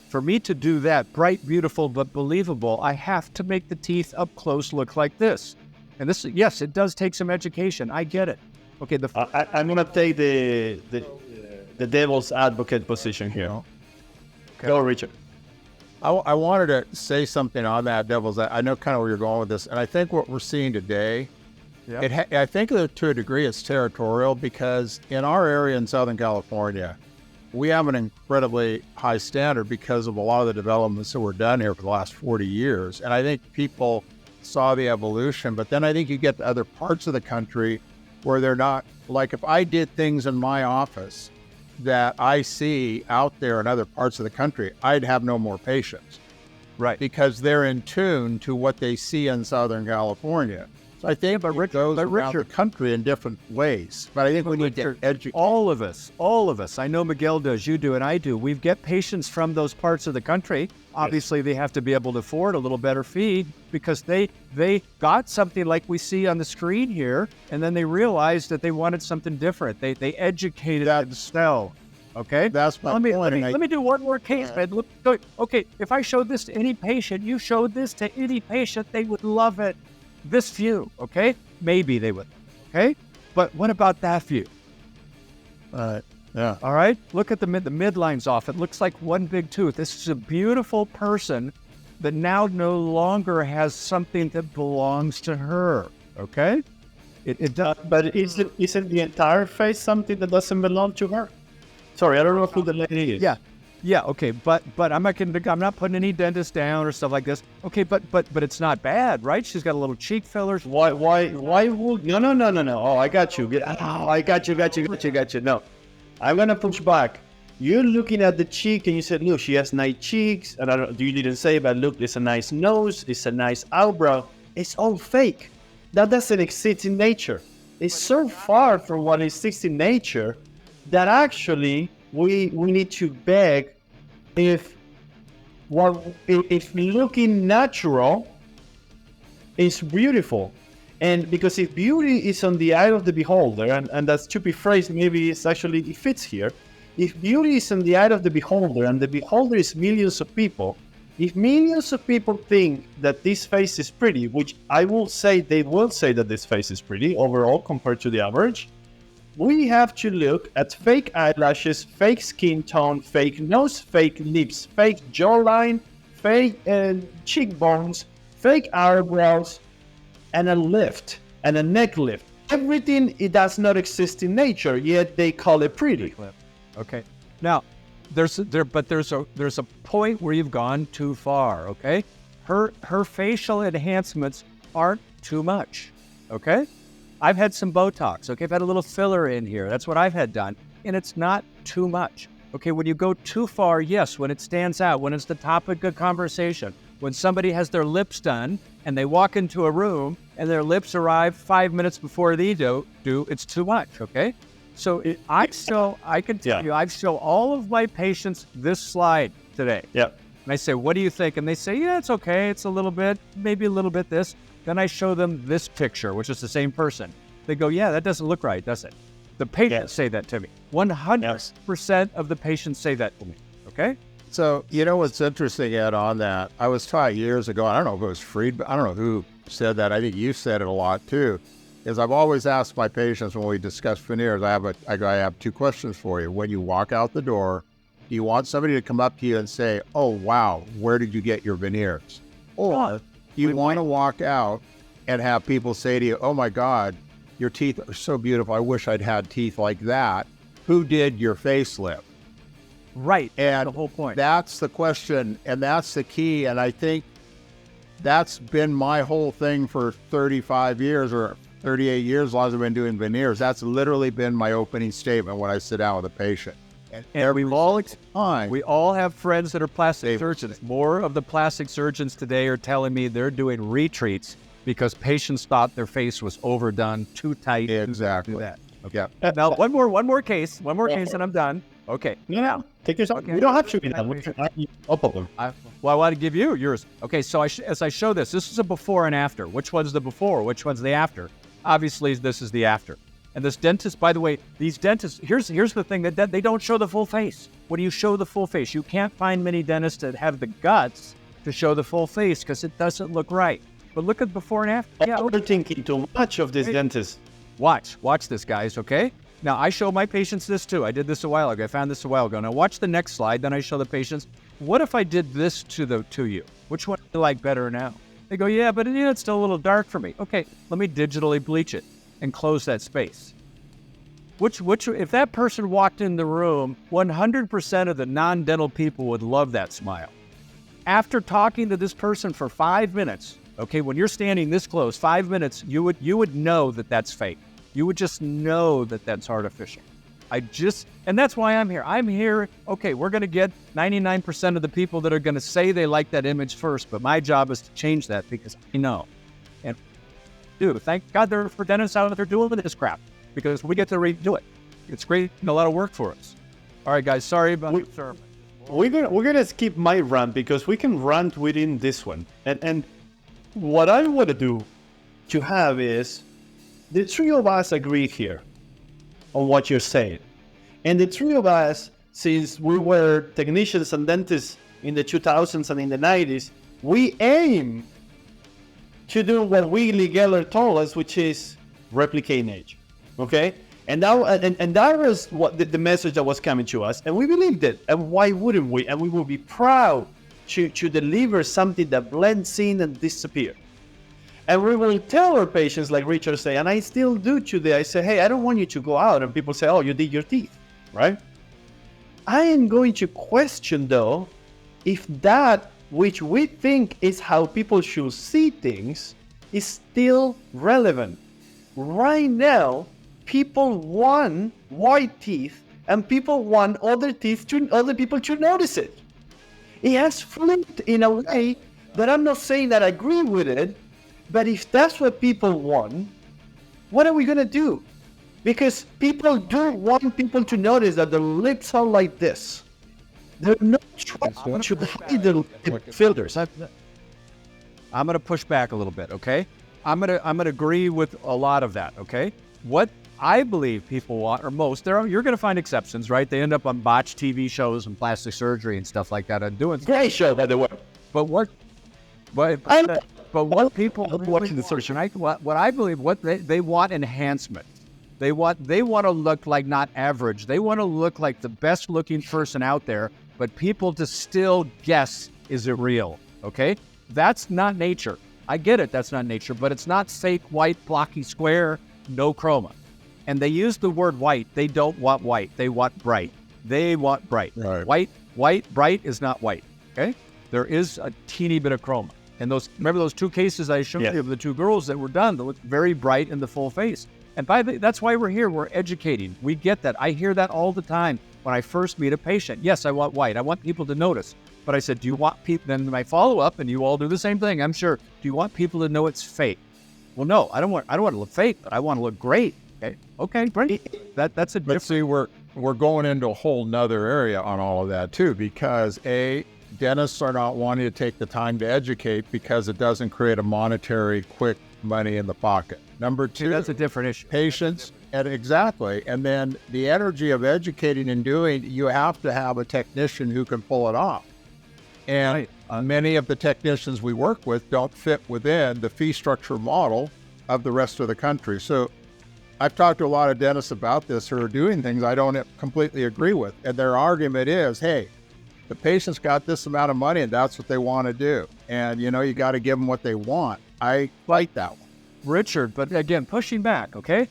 For me to do that, bright, beautiful, but believable, I have to make the teeth up close look like this. And this, yes, it does take some education. I get it. Okay, I'm gonna take the devil's advocate position here. Okay. Go, Richard. I wanted to say something on that devil's. I know kind of where you're going with this, and I think what we're seeing today, I think that to a degree it's territorial because in our area in Southern California, we have an incredibly high standard because of a lot of the developments that were done here for the last 40 years. And I think people saw the evolution, but then I think you get to other parts of the country where they're not, like if I did things in my office that I see out there in other parts of the country, I'd have no more patients. Right. Because they're in tune to what they see in Southern California. So I think it goes around the country in different ways. But I think we need to educate. All of us. I know Miguel does, you do, and I do. We get patients from those parts of the country. Obviously, they have to be able to afford a little better fee because they got something like we see on the screen here, and then they realized that they wanted something different. They educated themselves. Okay? That's my point. Let me do one more case, man. Look, okay, if I showed this to any patient, you showed this to any patient, they would love it. This view, okay? Maybe they would, okay? But what about that view? Yeah. All right? Look at the midline's off. It looks like one big tooth. This is a beautiful person that now no longer has something that belongs to her, okay? It does. But isn't the entire face something that doesn't belong to her? Sorry, I don't know who the lady is. Yeah, okay, but I'm not putting any dentist down or stuff like this. Okay, but it's not bad, right? She's got a little cheek fillers. Why would no. Oh, I got you. I got you. No. I'm gonna push back. You're looking at the cheek and you said, look, she has nice cheeks, and you didn't say, but look, it's a nice nose, it's a nice eyebrow. It's all fake. That doesn't exist in nature. It's so far from what exists in nature that actually we need to beg if looking natural is beautiful. And because if beauty is on the eye of the beholder, and that stupid phrase maybe it fits here, if beauty is on the eye of the beholder and the beholder is millions of people, if millions of people think that this face is pretty, which I will say they will say that this face is pretty overall compared to the average, we have to look at fake eyelashes, fake skin tone, fake nose, fake lips, fake jawline, fake cheekbones, fake eyebrows, and a lift, and a neck lift. Everything, it does not exist in nature, yet they call it pretty. Okay. Now, there's a point where you've gone too far, okay? Her facial enhancements aren't too much, okay? I've had some Botox, okay? I've had a little filler in here. That's what I've had done, and it's not too much. Okay, when you go too far, yes, when it stands out, when it's the topic of conversation, when somebody has their lips done and they walk into a room and their lips arrive 5 minutes before they do, it's too much, okay? So I can tell you, I've shown all of my patients this slide today. Yeah. And I say, what do you think? And they say, yeah, it's okay. It's a little bit, maybe a little bit this. Then I show them this picture, which is the same person. They go, yeah, that doesn't look right, does it? The patients say that to me. 100% of the patients say that to me, okay? So, you know what's interesting, Ed, on that? I was taught years ago, I don't know if it was Fried, but I don't know who said that. I think you said it a lot too, is I've always asked my patients when we discuss veneers, I have two questions for you. When you walk out the door, do you want somebody to come up to you and say, oh, wow, where did you get your veneers? Or you want to walk out and have people say to you, oh my God, your teeth are so beautiful. I wish I'd had teeth like that. who did your facelift? Right. And the whole point. That's the question, and that's the key. And I think that's been my whole thing for 35 years or 38 years, as long as I've been doing veneers. That's literally been my opening statement when I sit down with a patient. And we all have friends that are plastic surgeons. More of the plastic surgeons today are telling me they're doing retreats because patients thought their face was overdone, too tight. Exactly. Do that. Okay. Now, one more case, and I'm done. Okay. No, take yourself. Okay. We don't have to be done. We can up of them. I want to give you yours. Okay, so as I show this is a before and after. Which one's the before? Which one's the after? Obviously, this is the after. And this dentist, by the way, these dentists, here's the thing, that they don't show the full face. When you show the full face, you can't find many dentists that have the guts to show the full face because it doesn't look right. But look at before and after. Yeah, We're thinking too much of this dentist. Watch this, guys, okay? Now, I show my patients this too. I did this a while ago. I found this a while ago. Now, watch the next slide. Then I show the patients, what if I did this to you? Which one do you like better now? They go, yeah, but it's still a little dark for me. Okay, let me digitally bleach it and close that space. Which, if that person walked in the room, 100% of the non-dental people would love that smile. After talking to this person for 5 minutes, okay, when you're standing this close, 5 minutes, you would know that that's fake. You would just know that that's artificial. And that's why I'm here. I'm here, okay, we're going to get 99% of the people that are going to say they like that image first, but my job is to change that because I know. And dude, thank God there for dentists out there doing this crap because we get to redo it. It's great and a lot of work for us. All right, guys, sorry about the sermon. We're gonna skip my rant because we can rant within this one. And what I want to do to have is the three of us agree here on what you're saying. And the three of us, since we were technicians and dentists in the 2000s and in the 90s, we aim to do what Miguel Geller told us, which is replicate age. Okay? And that was what the message that was coming to us. And we believed it. And why wouldn't we? And we would be proud to deliver something that blends in and disappears. And we will tell our patients, like Richard say, and I still do today, I say, hey, I don't want you to go out. And people say, oh, you did your teeth, right? I am going to question, though, if that which we think is how people should see things is still relevant. Right now, people want white teeth and people want other people to notice it. It has flipped in a way that I'm not saying that I agree with it, but if that's what people want, what are we going to do? Because people do want people to notice that their lips are like this. They're not trying to hide their lip filters. I'm going to push back a little bit, okay? I'm going to agree with a lot of that, okay? What I believe people want, or most, you're going to find exceptions, right? They end up on botched TV shows and plastic surgery and stuff like that and doing great show, by the way. But what people watching the search tonight, what I believe, what they want enhancement. They want to look like not average. They want to look like the best looking person out there, but people to still guess, is it real? Okay? That's not nature. I get it, that's not nature, but it's not fake white, blocky square, no chroma. And they use the word white. They don't want white. They want bright. They want bright. Right. White, bright is not white. Okay? There is a teeny bit of chroma. And remember those two cases I showed you of the two girls that were done that looked very bright in the full face. And that's why we're here. We're educating. We get that. I hear that all the time when I first meet a patient. Yes, I want white. I want people to notice. But I said, do you want people, then my follow-up, and you all do the same thing, I'm sure. Do you want people to know it's fake? Well, no, I don't want to look fake, but I want to look great. Okay, great. That's a different. But see, we're going into a whole nother area on all of that too, because dentists are not wanting to take the time to educate because it doesn't create a monetary quick money in the pocket. Number two, that's a different issue. Patience, exactly. And then the energy of educating and doing, you have to have a technician who can pull it off. And many of the technicians we work with don't fit within the fee structure model of the rest of the country. So I've talked to a lot of dentists about this who are doing things I don't completely agree with. And their argument is, hey, the patient's got this amount of money and that's what they want to do. And, you got to give them what they want. I like that one. Richard, but again, pushing back, okay?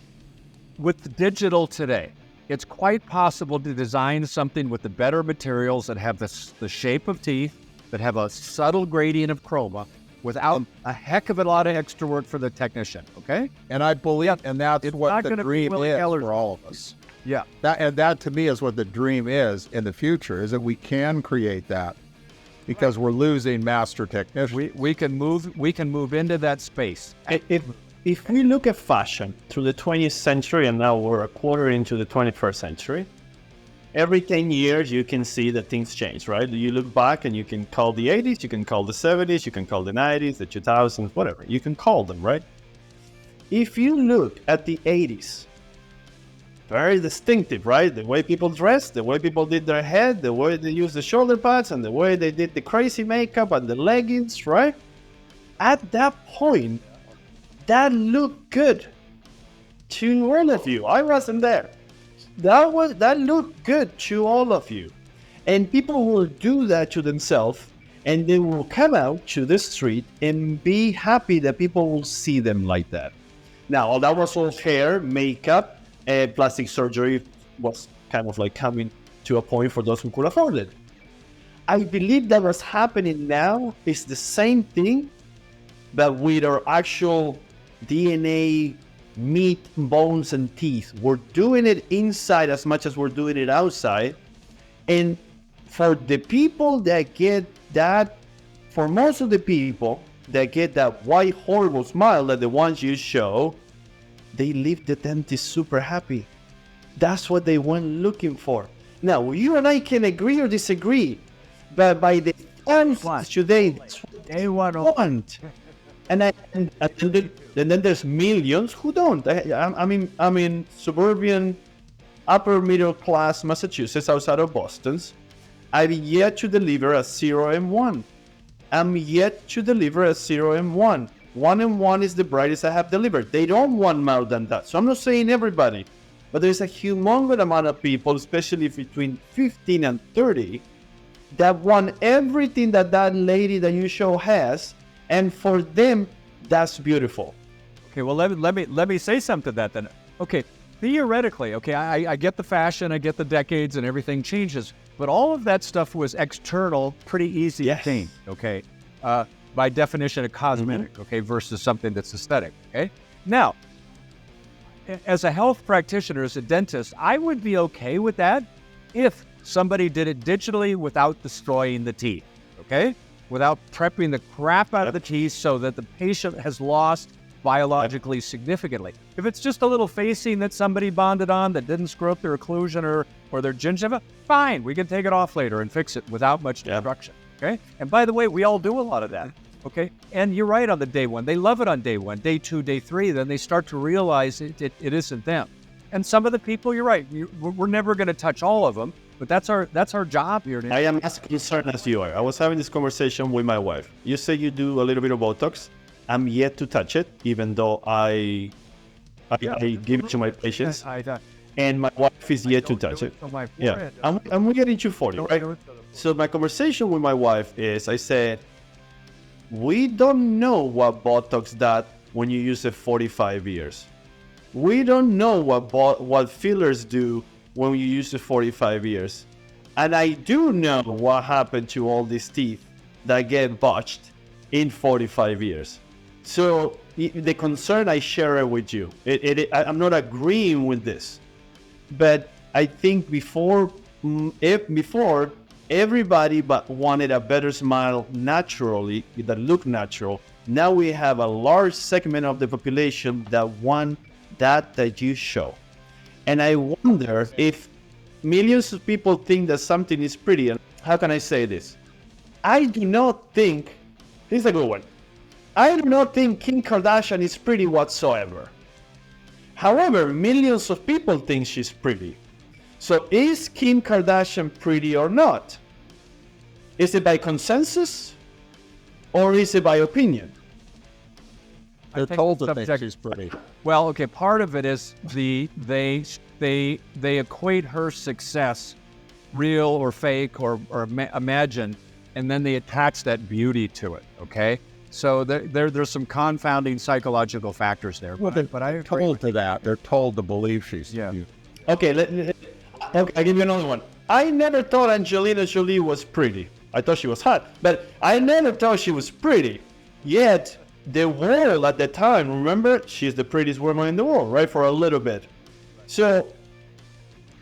With the digital today, it's quite possible to design something with the better materials that have the shape of teeth, that have a subtle gradient of chroma, without a heck of a lot of extra work for the technician, okay? And I believe, and that's It's what not the gonna be dream Willie is Keller's- for all of us. Yeah. That to me is what the dream is in the future, is that we can create that because we're losing master technicians. We can move into that space. If we look at fashion through the 20th century, and now we're a quarter into the 21st century, every 10 years you can see that things change, right? You look back and you can call the 80s, you can call the 70s, you can call the 90s, the 2000s, whatever. You can call them, right? If you look at the 80s, very distinctive, right? The way people dressed, the way people did their head, the way they used the shoulder pads, and the way they did the crazy makeup and the leggings, right? At that point, that looked good to all of you. I wasn't there. That looked good to all of you. And people will do that to themselves, and they will come out to the street and be happy that people will see them like that. Now, that was all hair, makeup, and plastic surgery was kind of like coming to a point for those who could afford it. I believe that what's happening now is the same thing, but with our actual DNA, meat, bones, and teeth. We're doing it inside as much as we're doing it outside. And for the people that get that, for most of the people that get that white horrible smile that the ones you show, they leave the dentist super happy. That's what they went looking for. Now, you and I can agree or disagree, but by the fans today, that's what they want. And then there's millions who don't. I'm in suburban, upper middle class Massachusetts, outside of Boston's. I've yet to deliver a 0 and 1. I'm yet to deliver a 0 and 1. 1 and 1 is the brightest I have delivered. They don't want more than that. So I'm not saying everybody, but there's a humongous amount of people, especially between 15 and 30, that want everything that that lady that you show has. And for them, that's beautiful. Okay, well, let me say something to that then. Okay, theoretically, okay, I get the fashion, I get the decades, and everything changes, but all of that stuff was external, pretty easy to change, okay? By definition, a cosmetic, okay, versus something that's aesthetic, okay? Now, as a health practitioner, as a dentist, I would be okay with that if somebody did it digitally without destroying the teeth, okay? Without prepping the crap out of the teeth so that the patient has lost biologically significantly. If it's just a little facing that somebody bonded on that didn't screw up their occlusion or their gingiva, fine, we can take it off later and fix it without much destruction, okay? And by the way, we all do a lot of that, okay? And you're right on the day one. They love it on day one, day two, day three, then they start to realize it isn't them. And some of the people, you're right, we're never gonna touch all of them, but that's our job here. I am as concerned as you are. I was having this conversation with my wife. You say you do a little bit of Botox. I'm yet to touch it, even though I give it to my patients. And my wife is yet to touch it. Yeah, and we're getting to 40, right? So my conversation with my wife is, I said, we don't know what Botox does when you use it 45 years. We don't know what fillers do when you use it 45 years. And I do know what happened to all these teeth that get botched in 45 years. So the concern, I share it with you. I'm not agreeing with this, but I think before everybody but wanted a better smile naturally, that looked natural. Now we have a large segment of the population that want that you show. And I wonder if millions of people think that something is pretty. And how can I say this? I do not think, this is a good one. I do not think Kim Kardashian is pretty whatsoever. However, millions of people think she's pretty. So is Kim Kardashian pretty or not? Is it by consensus or is it by opinion? They're told to think she's pretty. Well, okay, part of it is they equate her success, real or fake or imagined, and then they attach that beauty to it, okay? So there's some confounding psychological factors there. Well, but I told to that. They're told to believe she's beautiful. Okay, Okay, I'll give you another one. I never thought Angelina Jolie was pretty. I thought she was hot, but I never thought she was pretty. Yet, the world at the time, remember, she's the prettiest woman in the world, right? For a little bit. So,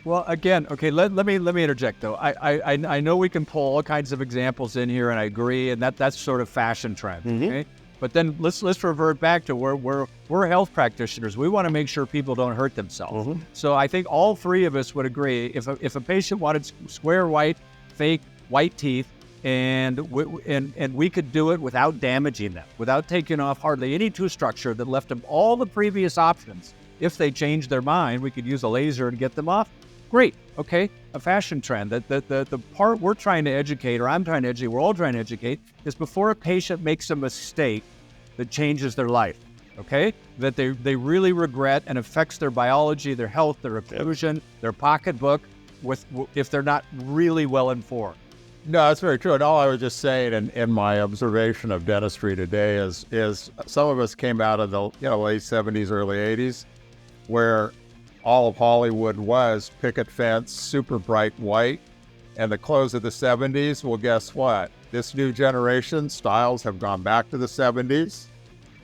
Well, again, okay, let me interject though. I know we can pull all kinds of examples in here, and I agree, and that's sort of fashion trend. Okay, but then let's revert back to where we're health practitioners. We want to make sure people don't hurt themselves. So I think all three of us would agree if a patient wanted square white, fake white teeth, and we could do it without damaging them, without taking off hardly any tooth structure that left them all the previous options. If they changed their mind, we could use a laser and get them off. Great, okay, a fashion trend. The part we're trying to educate, or I'm trying to educate, we're all trying to educate, is before a patient makes a mistake that changes their life, okay? That they really regret and affects their biology, their health, their occlusion, their pocketbook, if they're not really well informed. No, that's very true. And all I was just saying in my observation of dentistry today is some of us came out of the late 70s, early 80s, where all of Hollywood was picket fence, super bright white. And the close of the 70s, well, guess what? This new generation, styles have gone back to the 70s,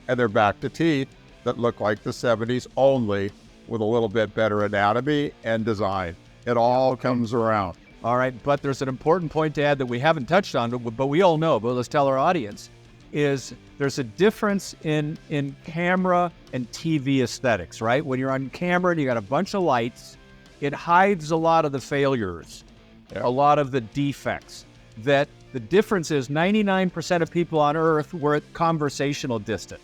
and they're back to teeth that look like the 70s, only with a little bit better anatomy and design. It all comes around. All right, but there's an important point to add that we haven't touched on, but we all know, but let's tell our audience, is there's a difference in camera and TV aesthetics, right? When you're on camera and you got a bunch of lights, it hides a lot of the failures, a lot of the defects. That the difference is 99% of people on Earth were at conversational distance.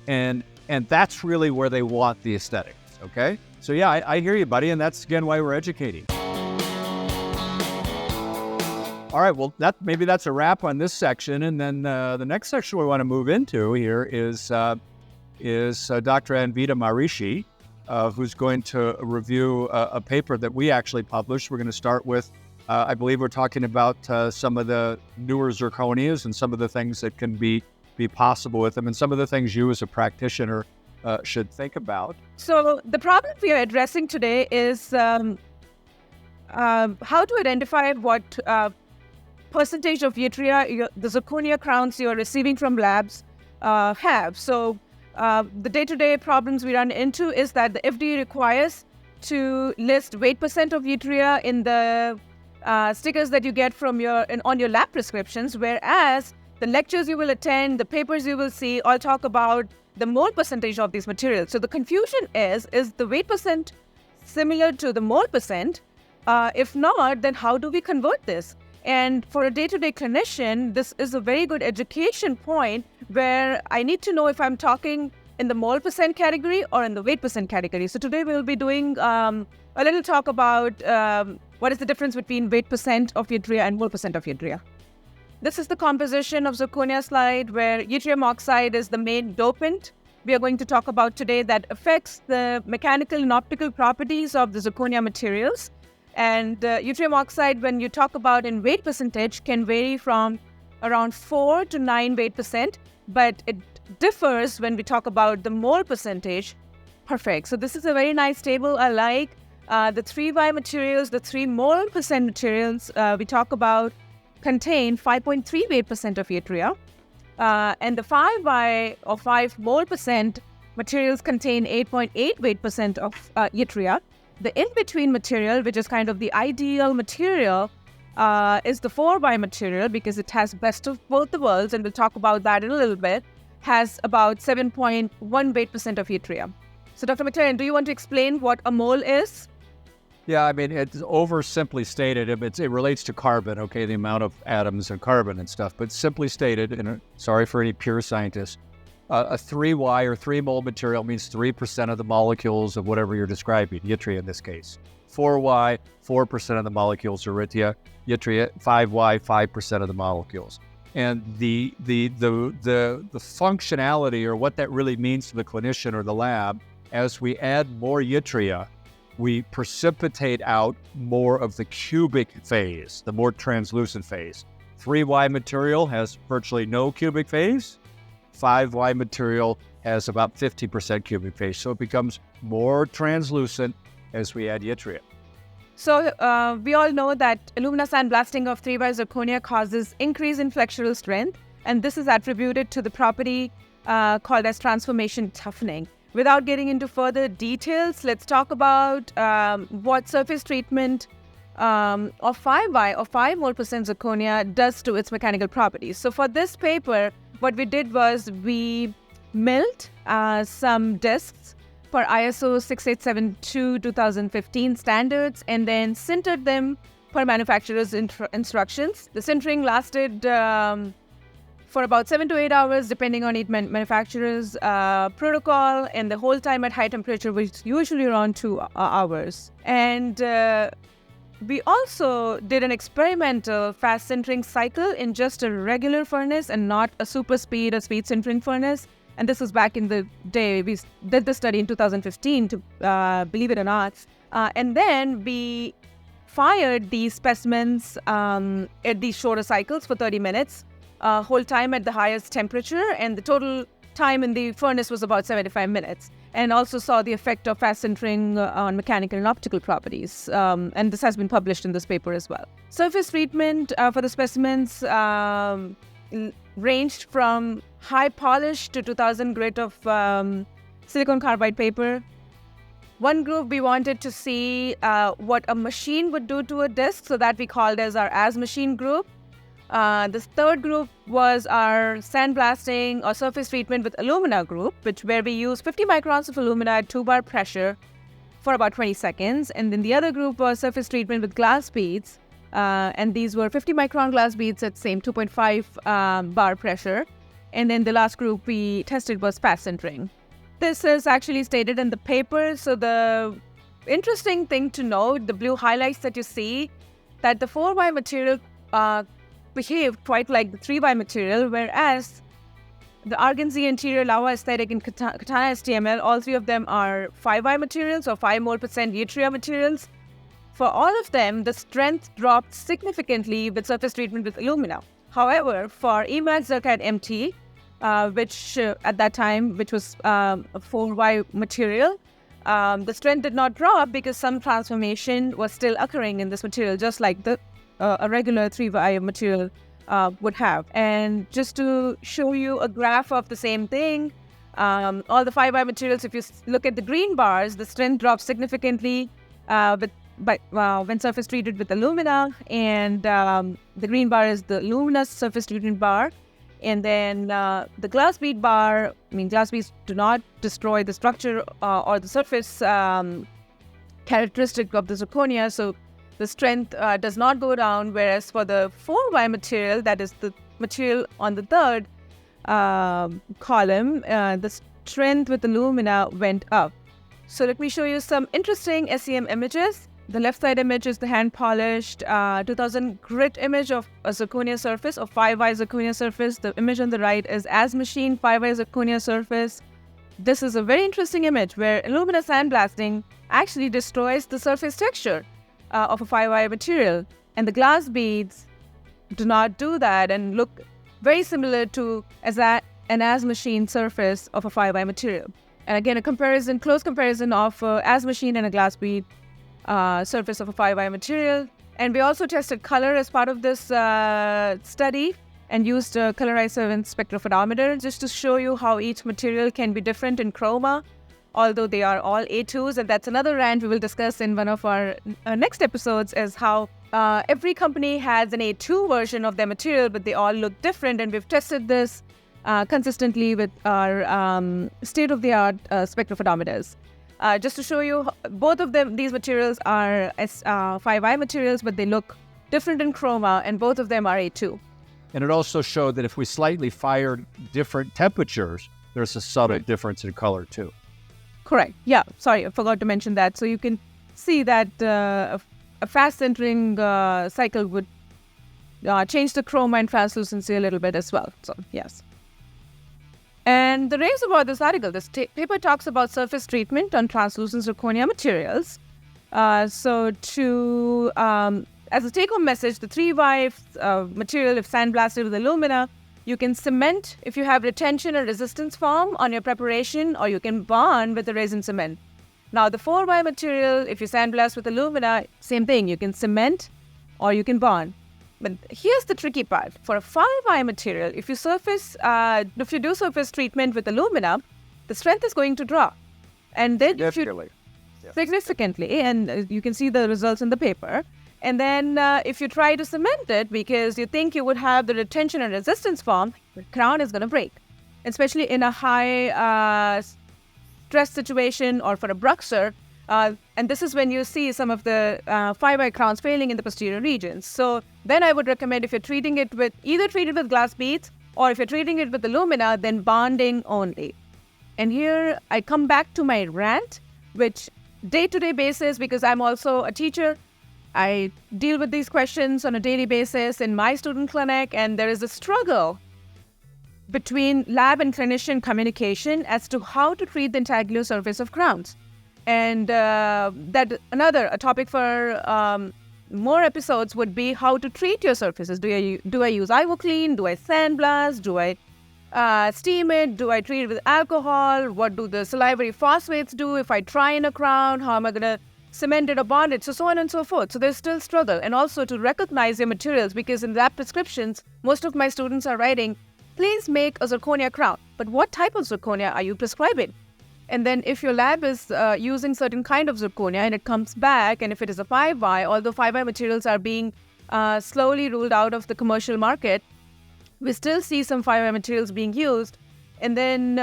And that's really where they want the aesthetics, okay? So yeah, I hear you, buddy, and that's, again, why we're educating. All right, well, maybe that's a wrap on this section, and then the next section we want to move into here is Dr. Anvita Maharishi, who's going to review a paper that we actually published. We're going to start with, I believe we're talking about some of the newer zirconias and some of the things that can be possible with them, and some of the things you as a practitioner should think about. So the problem we are addressing today is how to identify what percentage of yttria the zirconia crowns you're receiving from labs have. So the day-to-day problems we run into is that the FDA requires to list weight percent of yttria in the stickers that you get from on your lab prescriptions, whereas the lectures you will attend, the papers you will see, all talk about the mole percentage of these materials. So the confusion is the weight percent similar to the mole percent? If not, then how do we convert this? And for a day-to-day clinician, this is a very good education point where I need to know if I'm talking in the mole percent category or in the weight percent category. So today we'll be doing a little talk about what is the difference between weight percent of yttria and mole percent of yttria. This is the composition of zirconia slide where yttrium oxide is the main dopant we are going to talk about today that affects the mechanical and optical properties of the zirconia materials. And yttrium oxide, when you talk about in weight percentage, can vary from around 4 to 9 weight percent, but it differs when we talk about the mole percentage. Perfect. So this is a very nice table. I like the 3Y materials, the 3 mole percent materials we talk about contain 5.3 weight percent of yttria. And the 5Y or 5 mole percent materials contain 8.8 weight percent of yttria. The in-between material, which is kind of the ideal material, is the 4Y material because it has best of both the worlds, and we'll talk about that in a little bit, has about 7.1 weight percent of yttria. So Dr. McLaren, do you want to explain what a mole is? Yeah, I mean, it's oversimply stated. It relates to carbon, okay, the amount of atoms of carbon and stuff. But simply stated, and sorry for any pure scientists, a 3Y or 3 mole material means 3% of the molecules of whatever you're describing, yttria in this case. 4Y, 4% of the molecules are yttria. 5Y, 5% of the molecules. And the functionality, or what that really means to the clinician or the lab, as we add more yttria, we precipitate out more of the cubic phase, the more translucent phase. 3Y material has virtually no cubic phase. 5Y material has about 50% cubic phase, so it becomes more translucent as we add yttria. So we all know that alumina sandblasting of 3Y zirconia causes increase in flexural strength, and this is attributed to the property called as transformation toughening. Without getting into further details, let's talk about what surface treatment of 5Y or 5 mole % zirconia does to its mechanical properties. So for this paper, what we did was we milled some discs for ISO 6872-2015 standards and then sintered them per manufacturer's instructions. The sintering lasted for about 7 to 8 hours depending on each manufacturer's protocol, and the whole time at high temperature was usually around 2 hours. And we also did an experimental fast sintering cycle in just a regular furnace and not a super speed or speed sintering furnace. And this was back in the day. We did the study in 2015, to believe it or not. And then we fired these specimens at these shorter cycles for 30 minutes, whole time at the highest temperature. And the total time in the furnace was about 75 minutes. And also saw the effect of fast sintering on mechanical and optical properties. And this has been published in this paper as well. Surface treatment for the specimens ranged from high polish to 2000 grit of silicon carbide paper. One group, we wanted to see what a machine would do to a disc, so that we called as our as machine group. The third group was our sandblasting or surface treatment with alumina group, where we used 50 microns of alumina at 2-bar pressure for about 20 seconds. And then the other group was surface treatment with glass beads, and these were 50 micron glass beads at same 2.5 bar pressure. And then the last group we tested was fast sintering. This is actually stated in the paper. So the interesting thing to note, the blue highlights that you see, that the 4Y material behaved quite like the 3Y material, whereas the Argan-Z interior, Lava Aesthetic, and Katana STML, all three of them are 5Y materials or 5 mole % yttria materials. For all of them, the strength dropped significantly with surface treatment with alumina. However, for EMAX Zircad MT, which at that time, which was a 4Y material, the strength did not drop because some transformation was still occurring in this material, just like a regular 3Y material would have. And just to show you a graph of the same thing, all the 5Y materials, if you look at the green bars, the strength drops significantly when surface treated with alumina, and the green bar is the luminous surface treatment bar. And then the glass bead bar, glass beads do not destroy the structure or the surface characteristic of the zirconia, so the strength does not go down, whereas for the 4Y material, that is the material on the third column, the strength with alumina went up. So let me show you some interesting SEM images. The left side image is the hand-polished 2000 grit image of a zirconia surface, or 5Y zirconia surface. The image on the right is as machined 5Y zirconia surface. This is a very interesting image where alumina sandblasting actually destroys the surface texture of a 5Y material. And the glass beads do not do that and look very similar to an as machined surface of a 5Y material. And again, close comparison of as machined and a glass bead surface of a 5Y material. And we also tested color as part of this study and used a colorizer spectrophotometer just to show you how each material can be different in chroma, although they are all A2s. And that's another rant we will discuss in one of our next episodes, is how every company has an A2 version of their material, but they all look different. And we've tested this consistently with our state-of-the-art spectrophotometers. Just to show you, both of these materials are 5Y materials, but they look different in chroma, and both of them are A2. And it also showed that if we slightly fired different temperatures, there's a subtle difference in color too. Correct. Yeah, sorry, I forgot to mention that. So you can see that a fast sintering cycle would change the chroma and translucency a little bit as well. So, yes. And the raves about this article, this paper talks about surface treatment on translucent zirconia materials. As a take-home message, the 3Y material, if sandblasted with alumina, you can cement if you have retention or resistance foam on your preparation, or you can bond with the resin cement. Now, the 4Y material, if you sandblast with alumina, same thing. You can cement or you can bond. But here's the tricky part. For a 5Y material, if you do surface treatment with alumina, the strength is going to drop. And then significantly, and you can see the results in the paper. And then if you try to cement it because you think you would have the retention and resistance form, the crown is going to break, especially in a high stress situation or for a bruxer. And this is when you see some of the 5Y crowns failing in the posterior regions. So then I would recommend, if you're treating it with, either treat it with glass beads, or if you're treating it with alumina, then bonding only. And here I come back to my rant, which day-to-day basis, because I'm also a teacher, I deal with these questions on a daily basis in my student clinic, and there is a struggle between lab and clinician communication as to how to treat the intaglio surface of crowns. And a topic for more episodes would be how to treat your surfaces. Do I use IvoClean? Do I sandblast? Do I steam it? Do I treat it with alcohol? What do the salivary phosphates do if I try in a crown? How am I going to cement it or bond it? So on and so forth. So there's still struggle. And also to recognize your materials, because in lab prescriptions, most of my students are writing, please make a zirconia crown. But what type of zirconia are you prescribing? And then if your lab is using certain kind of zirconia and it comes back, and if it is a 5Y, although 5Y materials are being slowly ruled out of the commercial market, we still see some 5Y materials being used. And then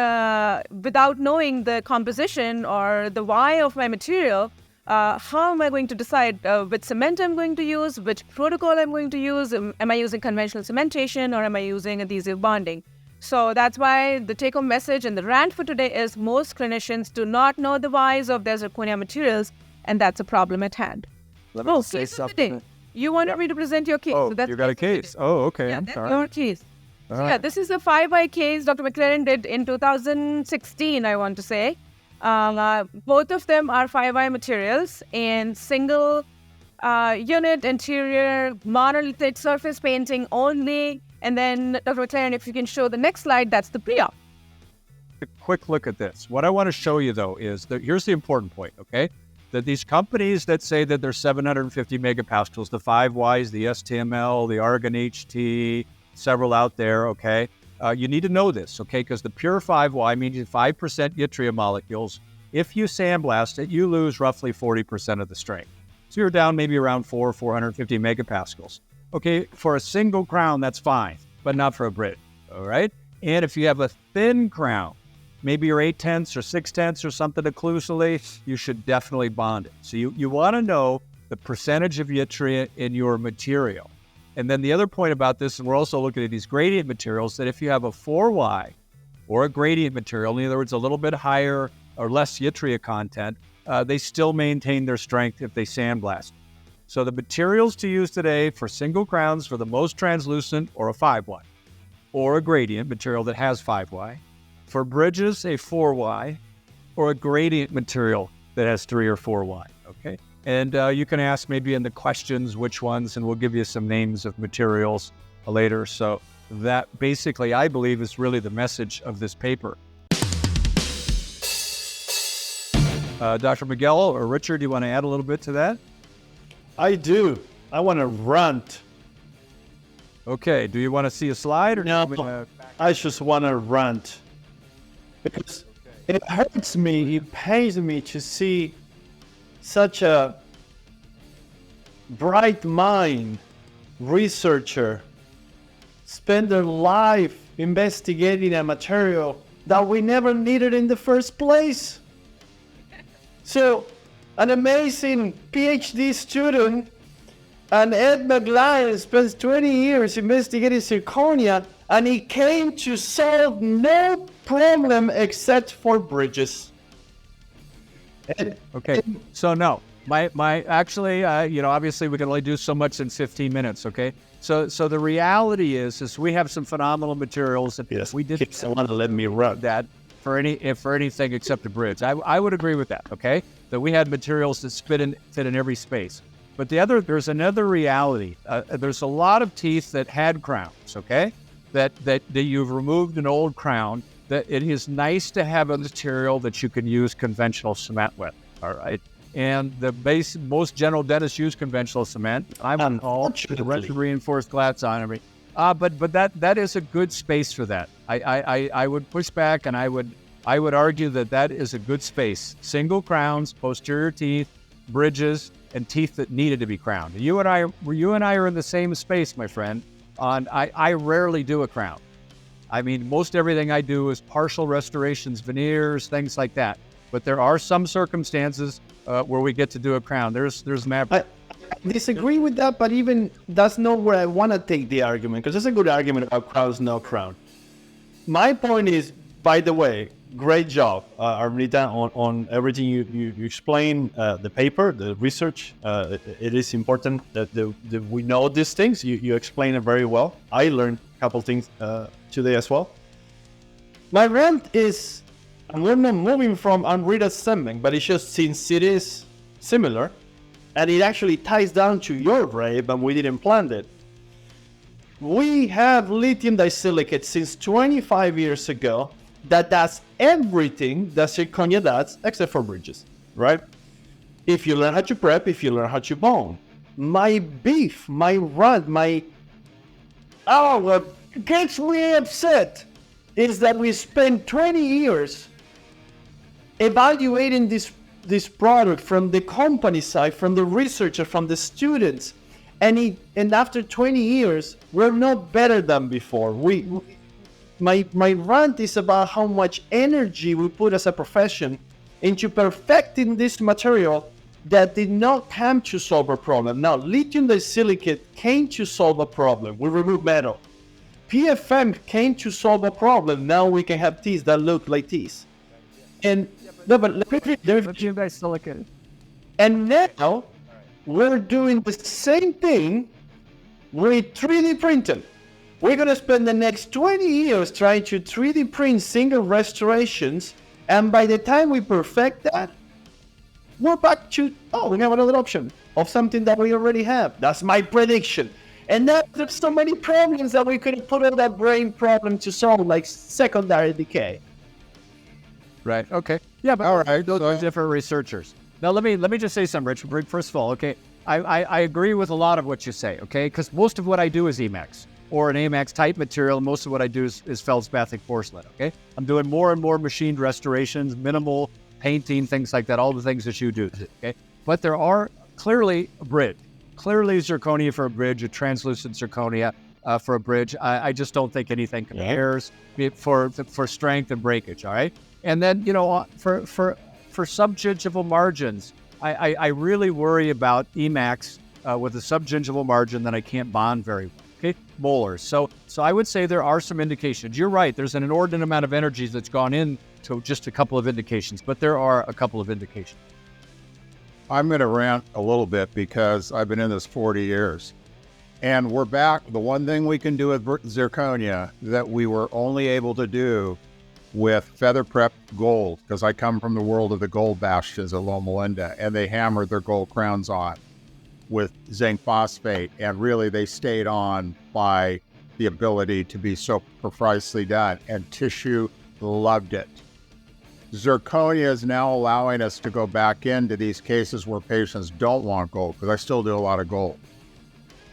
without knowing the composition or the why of my material, how am I going to decide which cement I'm going to use, which protocol I'm going to use? Am I using conventional cementation or am I using adhesive bonding? So that's why the take-home message and the rant for today is most clinicians do not know the whys of their zirconia materials, and that's a problem at hand. Let me say something. You wanted me to present your case. Oh, so that's you got a case. Oh, okay. Yeah, I'm that's sorry. your case. All So right. yeah, this is a 5Y case Dr. McLaren did in 2016, I want to say. Both of them are 5Y materials and single unit interior monolithic surface painting only. And then, Dr. McLaren, if you can show the next slide, that's the pre-op. A quick look at this. What I want to show you, though, is that here's the important point, okay? That these companies that say that they're 750 megapascals, the 5Ys, the STML, the Argon HT, several out there, okay? You need to know this, okay? Because the pure 5Y means 5% yttria molecules. If you sandblast it, you lose roughly 40% of the strength. So you're down maybe around 450 megapascals. Okay, for a single crown, that's fine, but not for a bridge, all right? And if you have a thin crown, maybe you're 8/10 or 6/10 or something occlusally, you should definitely bond it. So you want to know the percentage of yttria in your material. And then the other point about this, and we're also looking at these gradient materials, that if you have a 4Y or a gradient material, in other words, a little bit higher or less yttria content, they still maintain their strength if they sandblast. So the materials to use today for single crowns for the most translucent or a 5Y, or a gradient material that has 5Y. For bridges, a 4Y, or a gradient material that has 3 or 4Y, okay? And you can ask maybe in the questions which ones, and we'll give you some names of materials later. So that basically, I believe, is really the message of this paper. Dr. Miguel or Richard, do you want to add a little bit to that? I do. I want to rant. Okay, do you want to see a slide? Or No, I just want to rant. Because it hurts me, it pains me to see such a bright mind researcher spend their life investigating a material that we never needed in the first place. So, an amazing PhD student, and Ed McLaren spends 20 years investigating zirconia, and he came to solve no problem except for bridges. Okay, so no, actually, obviously we can only do so much in 15 minutes, okay? So the reality is we have some phenomenal materials that Yes, we didn't want to let me run that for anything except a bridge. I would agree with that, okay? That we had materials that fit in every space. But there's another reality. There's a lot of teeth that had crowns, okay? That you've removed an old crown, that it is nice to have a material that you can use conventional cement with, All right. And most general dentists use conventional cement. I would call reinforced glass on it. But that is a good space for that. I would push back, and I would argue that is a good space. Single crowns, posterior teeth, bridges, and teeth that needed to be crowned. You and I are in the same space, my friend. I rarely do a crown. I mean, most everything I do is partial restorations, veneers, things like that. But there are some circumstances where we get to do a crown. There's I disagree with that, but even that's not where I want to take the argument, because there's a good argument about crowns, no crown. My point is, by the way, great job, Anvita, on everything you explain, the paper, the research. It is important that we know these things. You explain it very well. I learned a couple things today as well. My rant is, and we're not moving from Anvita's segment, but it's just since it is similar, and it actually ties down to your rave, and we didn't plan it. We have lithium disilicate since 25 years ago that does everything that zirconia does except for bridges, right? If you learn how to prep, if you learn how to bone. My beef, my rant, what gets me upset is that we spent 20 years evaluating this product from the company side, from the researcher, from the students, and after 20 years, we're not better than before. My rant is about how much energy we put as a profession into perfecting this material that did not come to solve a problem. Now, lithium disilicate came to solve a problem. We remove metal. PFM came to solve a problem. Now we can have teeth that look like teeth. And no, but lithium disilicate. And now we're doing the same thing with 3D printing. We're going to spend the next 20 years trying to 3D print single restorations, and by the time we perfect that, we're back to, we have another option of something that we already have. That's my prediction. And now there's so many problems that we could have put on that brain problem to solve, like secondary decay. Right. Okay. Yeah, but all right, those are different researchers. Now, let me just say something, Rich. First of all, okay, I agree with a lot of what you say, okay, because most of what I do is Emax or an Amax type material. And most of what I do is feldspathic porcelain, okay? I'm doing more and more machined restorations, minimal painting, things like that, all the things that you do, okay? But there are clearly a bridge, clearly zirconia for a bridge, a translucent zirconia for a bridge. I just don't think anything compares for strength and breakage, all right? And then, for subgingival margins, I really worry about Emax with a subgingival margin that I can't bond very well. Okay, molars. So I would say there are some indications. You're right. There's an inordinate amount of energy that's gone into just a couple of indications, but there are a couple of indications. I'm going to rant a little bit because I've been in this 40 years. And we're back. The one thing we can do with zirconia that we were only able to do with feather prep gold, because I come from the world of the gold bastions at Loma Linda, and they hammered their gold crowns on with zinc phosphate, and really they stayed on by the ability to be so precisely done, and tissue loved it. Zirconia is now allowing us to go back into these cases where patients don't want gold, because I still do a lot of gold.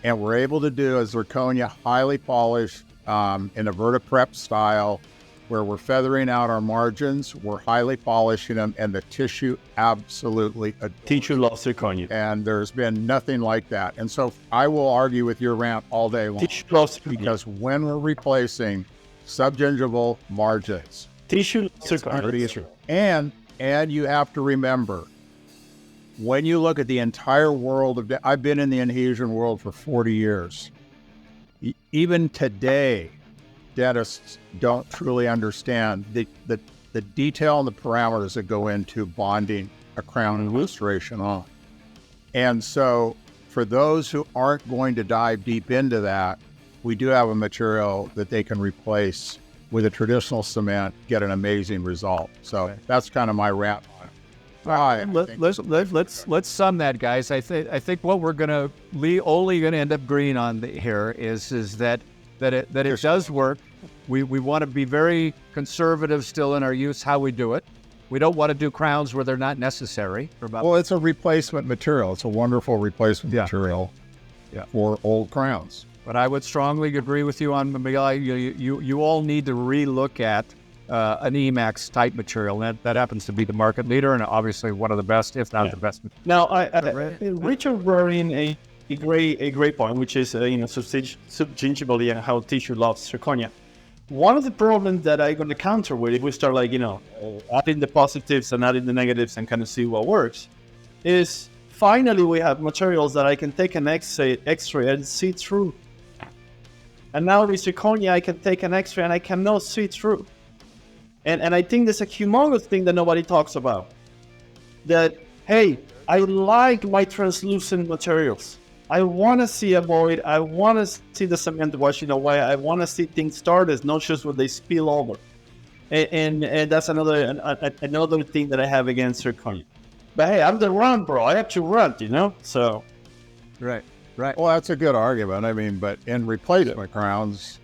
And we're able to do a zirconia highly polished in a vertiprep style, where we're feathering out our margins, we're highly polishing them, and the tissue absolutely Tissue loves zirconia. And there's been nothing like that. And so I will argue with your rant all day long. Tissue loves zirconia. Because when we're replacing subgingival margins, tissue loves zirconia. And you have to remember, when you look at the entire world of, I've been in the adhesion world for 40 years. Even today, dentists don't truly understand the detail and the parameters that go into bonding a crown and restoration on. And so for those who aren't going to dive deep into that, we do have a material that they can replace with a traditional cement, get an amazing result. So that's kind of my rant on it. All right, let's sum that, guys. I think what we're only gonna end up agreeing on here is that it does work. We want to be very conservative still in our use, how we do it. We don't want to do crowns where they're not necessary. Well, it's a replacement material. It's a wonderful replacement material for old crowns. But I would strongly agree with you on Miguel. You all need to relook at an Emax type material. That happens to be the market leader and obviously one of the best, if not the best. Now, Richard brought in a great point, which is subgingivality and how tissue loves zirconia. One of the problems that I'm going to counter with, if we start adding the positives and adding the negatives and kind of see what works, is finally we have materials that I can take an X-ray and see through. And now with zirconia, I can take an X-ray and I cannot see through. And I think there's a humongous thing that nobody talks about. That, hey, I like my translucent materials. I want to see a void. I want to see the cement washing away. I want to see things started, not just when they spill over. And that's another thing that I have against zirconia. But hey, I'm the Rantbro. I have to rant, So, right. Well, that's a good argument. I mean, but in replacement crowns,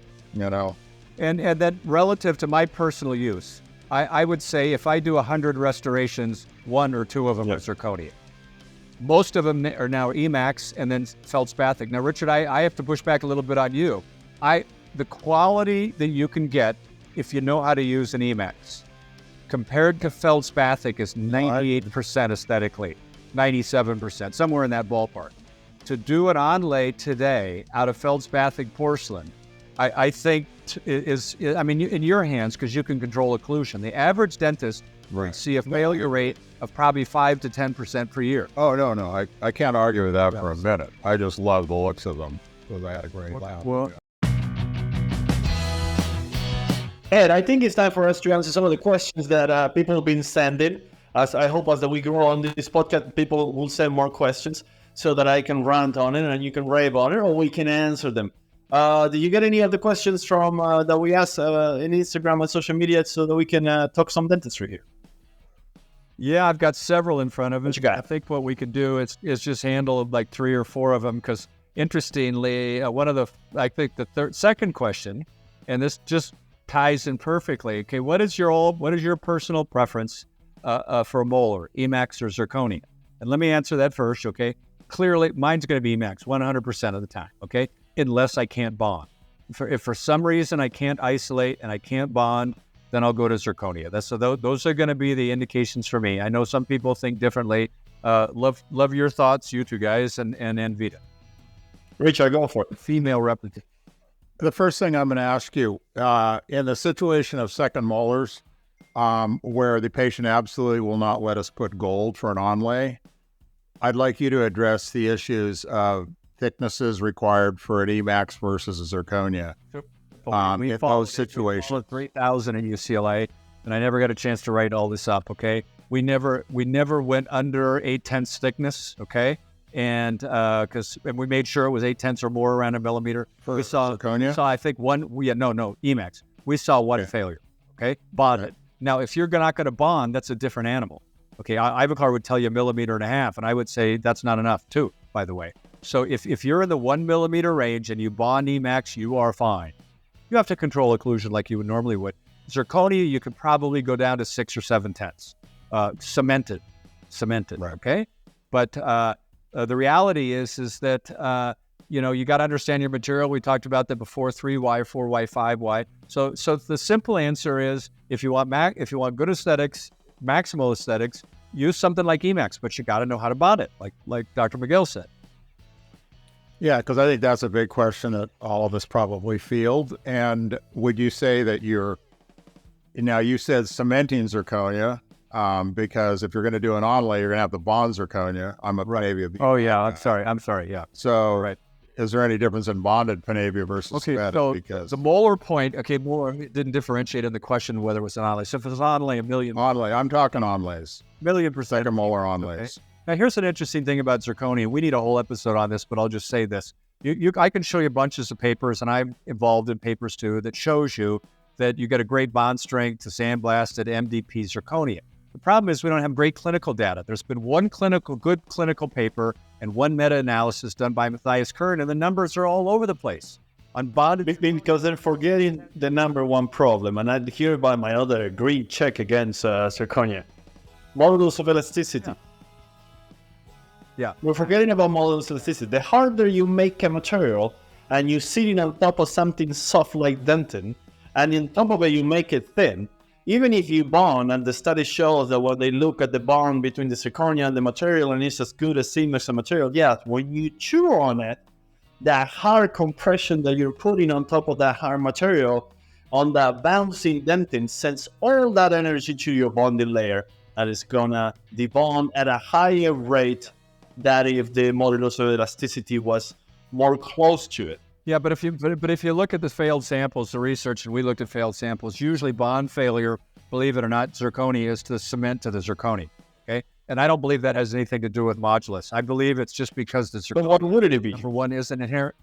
And then relative to my personal use, I would say if I do 100 restorations, 1 or 2 of them are zirconia. Most of them are now Emax and then feldspathic. Now, Richard, I have to push back a little bit on you. The quality that you can get if you know how to use an Emax compared to feldspathic is 98% aesthetically, 97%, somewhere in that ballpark. To do an onlay today out of feldspathic porcelain, I think in your hands, because you can control occlusion. The average dentist see a failure rate of probably 5 to 10% per year. Oh, no. I can't argue with that for a minute. I just love the looks of them because I had a great laugh. Well, Ed, I think it's time for us to answer some of the questions that people have been sending. As we grow on this podcast, people will send more questions so that I can rant on it and you can rave on it, or we can answer them. Do you get any of the questions from that we asked in Instagram and social media so that we can talk some dentistry here? Yeah, I've got several in front of us. What you got? I think what we could do is just handle like 3 or 4 of them because, interestingly, the second question, and this just ties in perfectly. Okay, what is your personal preference for a molar, Emax or zirconia? And let me answer that first. Okay, clearly mine's going to be Emax 100% of the time. Okay. Unless I can't bond. If for some reason I can't isolate and I can't bond, then I'll go to zirconia. Those are going to be the indications for me. I know some people think differently. Love your thoughts, you two guys, and Anvita. Rich, I go for it. Female replica. The first thing I'm going to ask you, in the situation of second molars, where the patient absolutely will not let us put gold for an onlay, I'd like you to address the issues of thicknesses required for an Emax versus a zirconia. In those situations. 3,000 in UCLA, and I never got a chance to write all this up, okay? We never went under 8/10 thickness, okay? And we made sure it was 8/10 or more around a millimeter. We saw zirconia? I think Emax. We saw one failure, okay? Bonded. Now, if you're not going to bond, that's a different animal. Okay, Ivoclar would tell you 1.5 millimeters, and I would say that's not enough too, by the way. So if you're in the 1 millimeter range and you bond Emax, you are fine. You have to control occlusion like you would normally would. Zirconia, you could probably go down to 6 or 7/10. Cemented, right. Okay? But the reality is that, you got to understand your material. We talked about that before, 3Y, 4Y, 5Y. So the simple answer is if you want good aesthetics, maximal aesthetics, use something like Emax, but you got to know how to bond it, like Dr. Miguel said. Yeah, because I think that's a big question that all of us probably field. And would you say that you said cementing zirconia, because if you're going to do an onlay, you're going to have the bond zirconia. I'm a Panavia. Oh, yeah, I'm sorry, yeah. So is there any difference in bonded Panavia versus cemented? So because the molar point, molar didn't differentiate in the question whether it was an onlay. So if it was an onlay, Onlay, I'm talking onlays. 1,000,000%. Second molar onlays. Okay. Now, here's an interesting thing about zirconia. We need a whole episode on this, but I'll just say this. I can show you bunches of papers, and I'm involved in papers too, that shows you that you get a great bond strength to sandblasted MDP zirconia. The problem is we don't have great clinical data. There's been one good clinical paper and one meta-analysis done by Matthias Kern, and the numbers are all over the place. Unbonded. Because they're forgetting the number one problem, and I hear about my other green check against zirconia. modulus of elasticity. Yeah. We're forgetting about modulus of elasticity. The harder you make a material and you sit it on top of something soft like dentin, and on top of it you make it thin, even if you bond, and the study shows that when they look at the bond between the zirconia and the material and it's as good as seamless material, yes, when you chew on it, that hard compression that you're putting on top of that hard material on that bouncing dentin sends all that energy to your bonding layer, and it's gonna debond at a higher rate than if the modulus of elasticity was more close to it. Yeah, but if you look at the failed samples, the research, and we looked at failed samples, usually bond failure, believe it or not, zirconia is the cement to the zirconia. Okay, and I don't believe that has anything to do with modulus. I believe it's just because the zirconia. But what would it be? Number one, isn't inherent.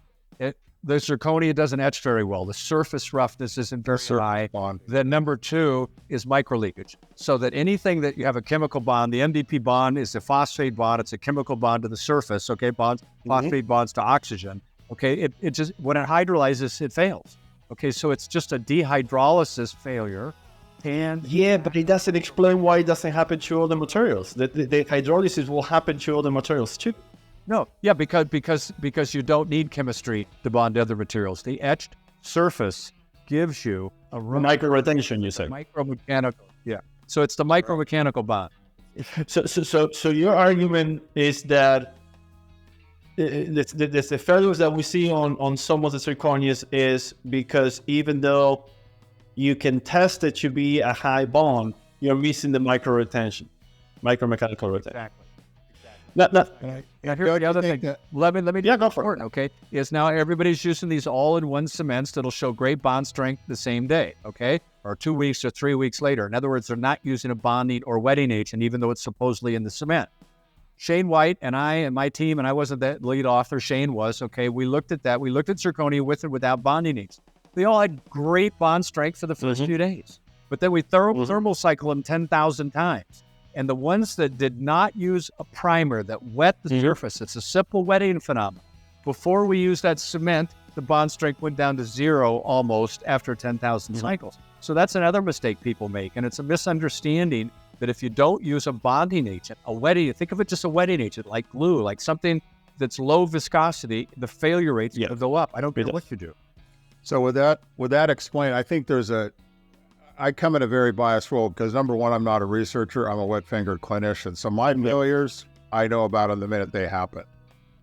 The zirconia doesn't etch very well. The surface roughness isn't very high. Then number two is microleakage. So that anything that you have a chemical bond, the MDP bond is a phosphate bond. It's a chemical bond to the surface. Okay, phosphate bonds to oxygen. Okay, it just, when it hydrolyzes, it fails. Okay, so it's just a dehydrolysis failure. And yeah, but it doesn't explain why it doesn't happen to other materials. The hydrolysis will happen to other materials too. No, yeah, because you don't need chemistry to bond to other materials. The etched surface gives you a micro retention, you say. Micromechanical, yeah. So it's the micromechanical bond. So your argument is that the failures that we see on some of the zirconias is because even though you can test it to be a high bond, you're missing the micro retention, micromechanical retention. Exactly. Here's the other thing. Let me go for it. Okay, is now everybody's using these all-in-one cements that'll show great bond strength the same day. Okay, or 2 weeks or 3 weeks later. In other words, they're not using a bonding or wetting agent, even though it's supposedly in the cement. Shane White and I and my team, and I wasn't the lead author, Shane was, okay, we looked at that. We looked at zirconia with or without bonding agents. They all had great bond strength for the first few days. But then we thermal cycle them 10,000 times. And the ones that did not use a primer that wet the surface, it's a simple wetting phenomenon. Before we used that cement, the bond strength went down to zero almost after 10,000 cycles. So that's another mistake people make. And it's a misunderstanding that if you don't use a bonding agent, a wetting, think of it just a wetting agent, like glue, like something that's low viscosity, the failure rate's going to go up. I don't care what you do. So with that explained, I think I come in a very biased role because number one, I'm not a researcher, I'm a wet-fingered clinician. So my failures, I know about them the minute they happen.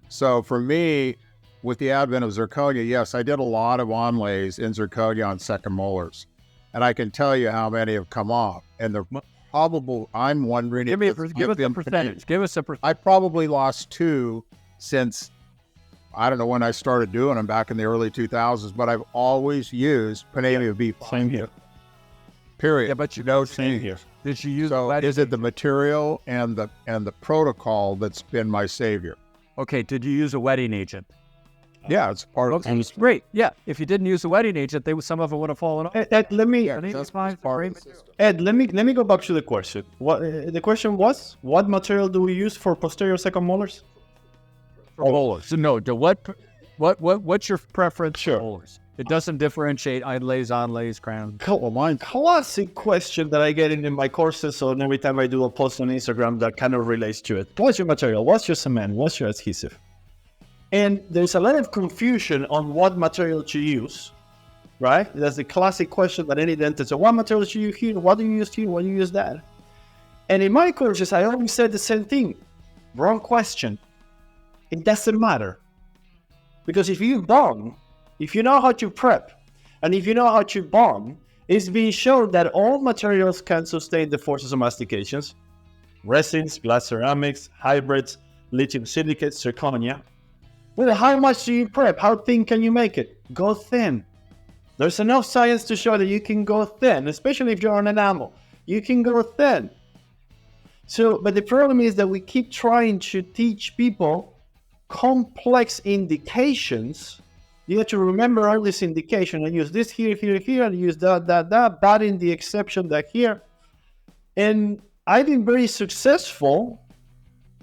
So for me, with the advent of zirconia, yes, I did a lot of onlays in zirconia on second molars. And I can tell you how many have come off. And the probable, I'm wondering. Give us a percentage. Give us a percentage. I probably lost 2 since, I don't know when I started doing them back in the early 2000s, but I've always used Panamia B. Same here. Period. Yeah, but same here. Did you use is it the material and the protocol that's been my savior? Okay, did you use a wetting agent? Yeah, it's part of it. Great. Yeah, if you didn't use a wetting agent, some of it would have fallen off. Ed, let me Ed, go back to the question. What the question was? What material do we use for posterior second molars? For molars. So no, what's your preference Sure. for molars? It doesn't differentiate inlays, onlays, crowns. Classic question that I get in my courses, or every time I do a post on Instagram that kind of relates to it. What's your material? What's your cement? What's your adhesive? And there's a lot of confusion on what material to use, right? That's the classic question that any dentist, so what material do you use here? What do you use here? What do you use that? And in my courses, I always said the same thing. Wrong question. It doesn't matter. Because if you bond, if you know how to prep, and if you know how to bond, it's been shown that all materials can sustain the forces of mastications. Resins, glass ceramics, hybrids, lithium silicates, zirconia. Well, how much do you prep? How thin can you make it? Go thin. There's enough science to show that you can go thin, especially if you're on enamel. You can go thin. So, but the problem is that we keep trying to teach people complex indications. You have to remember all this indication and use this here, and use that, but in the exception that here. And I've been very successful,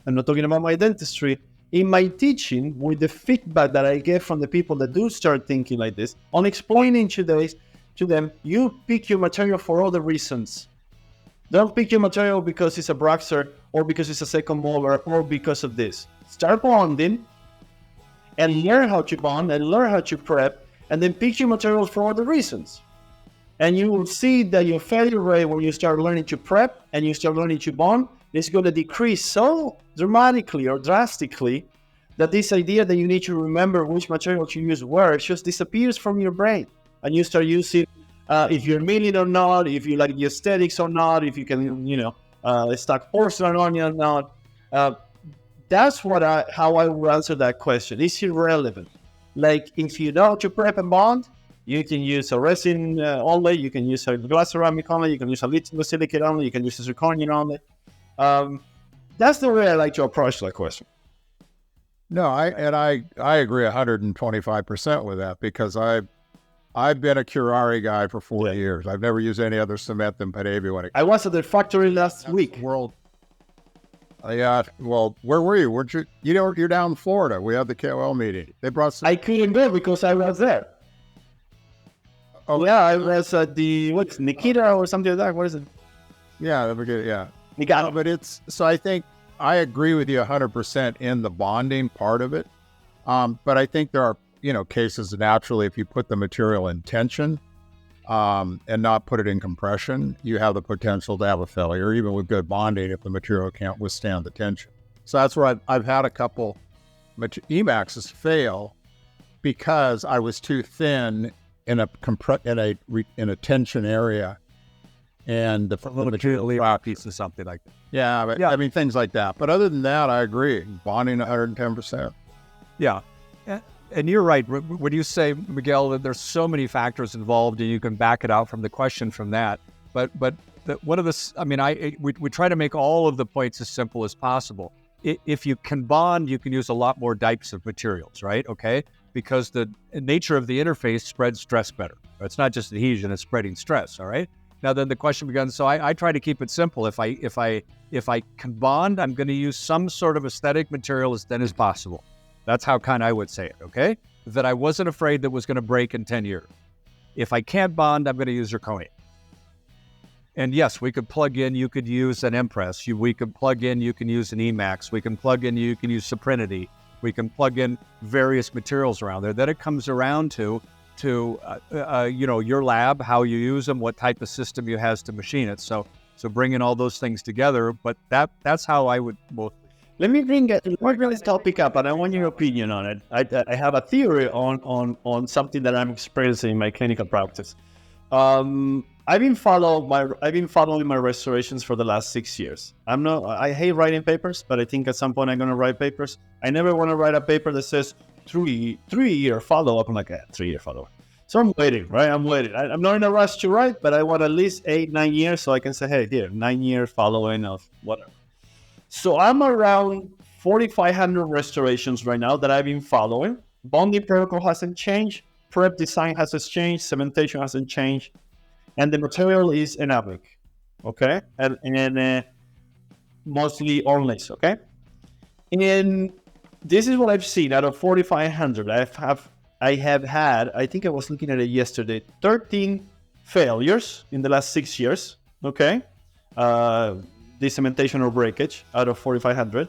I'm not talking about my dentistry, in my teaching with the feedback that I get from the people that do start thinking like this, on explaining to them, you pick your material for other reasons. Don't pick your material because it's a Braxer or because it's a second molar or because of this. Start bonding and learn how to bond and learn how to prep, and then pick your materials for other reasons. And you will see that your failure rate when you start learning to prep and you start learning to bond is going to decrease so dramatically or drastically that this idea that you need to remember which material to use where just disappears from your brain. And you start using if you're milling or not, if you like the aesthetics or not, if you can, stack porcelain on you or not. That's how I would answer that question. It's irrelevant. Like, if you know how to prep and bond, you can use a resin only, you can use a glass ceramic only, you can use a lithium silicate only, you can use a zirconium only. That's the way I like to approach that question. No, I agree 125% with that, because I've been a Curari guy for 40 years. I've never used any other cement than Panavia. I was at the factory last week. World. Yeah. Well, where were you? Weren't you? You're down in Florida. We had the KOL meeting. They brought some. I couldn't go because I was there. Oh yeah, I was at the Nikita or something like that. What is it? Yeah, yeah. Nikita. But I think I agree with you 100% in the bonding part of it. But I think there are cases naturally, if you put the material in tension and not put it in compression, you have the potential to have a failure, even with good bonding, if the material can't withstand the tension. So that's where I've had a couple Emaxes fail because I was too thin in a tension area, and the material piece or something like that. Yeah, but, I mean, things like that. But other than that, I agree. Bonding 110%. Yeah. And you're right. When you say, Miguel, that there's so many factors involved, and you can back it out from the question from that. But one of the, we try to make all of the points as simple as possible. If you can bond, you can use a lot more types of materials, right? Okay, because the nature of the interface spreads stress better. It's not just adhesion; it's spreading stress. All right. Now then, the question becomes. So I try to keep it simple. If I can bond, I'm going to use some sort of aesthetic material as thin as possible. That's how kind I would say it, okay? That I wasn't afraid that was going to break in 10 years. If I can't bond, I'm going to use zirconia. And yes, we could plug in, you could use an Empress. We could plug in, you can use an Emax. We can plug in, you can use Soprinity. We can plug in various materials around there. Then it comes around to your lab, how you use them, what type of system you have to machine it. So bringing all those things together, but that's how I would both. Let me bring this topic up, and I want your opinion on it. I have a theory on something that I'm experiencing in my clinical practice. I've been following my restorations for the last 6 years. I hate writing papers, but I think at some point I'm going to write papers. I never want to write a paper that says 3-year follow-up. I'm like, 3-year follow-up. So I'm waiting, right? I'm waiting. I'm not in a rush to write, but I want at least 8-9 years so I can say, hey, here, 9-year following of whatever. So I'm around 4,500 restorations right now that I've been following. Bonding protocol hasn't changed. Prep design hasn't changed. Cementation hasn't changed. And the material is enamel, okay? And mostly onlace, okay? And this is what I've seen out of 4,500. I have had, I think I was looking at it yesterday, 13 failures in the last 6 years, okay? Decementation or breakage out of 4,500.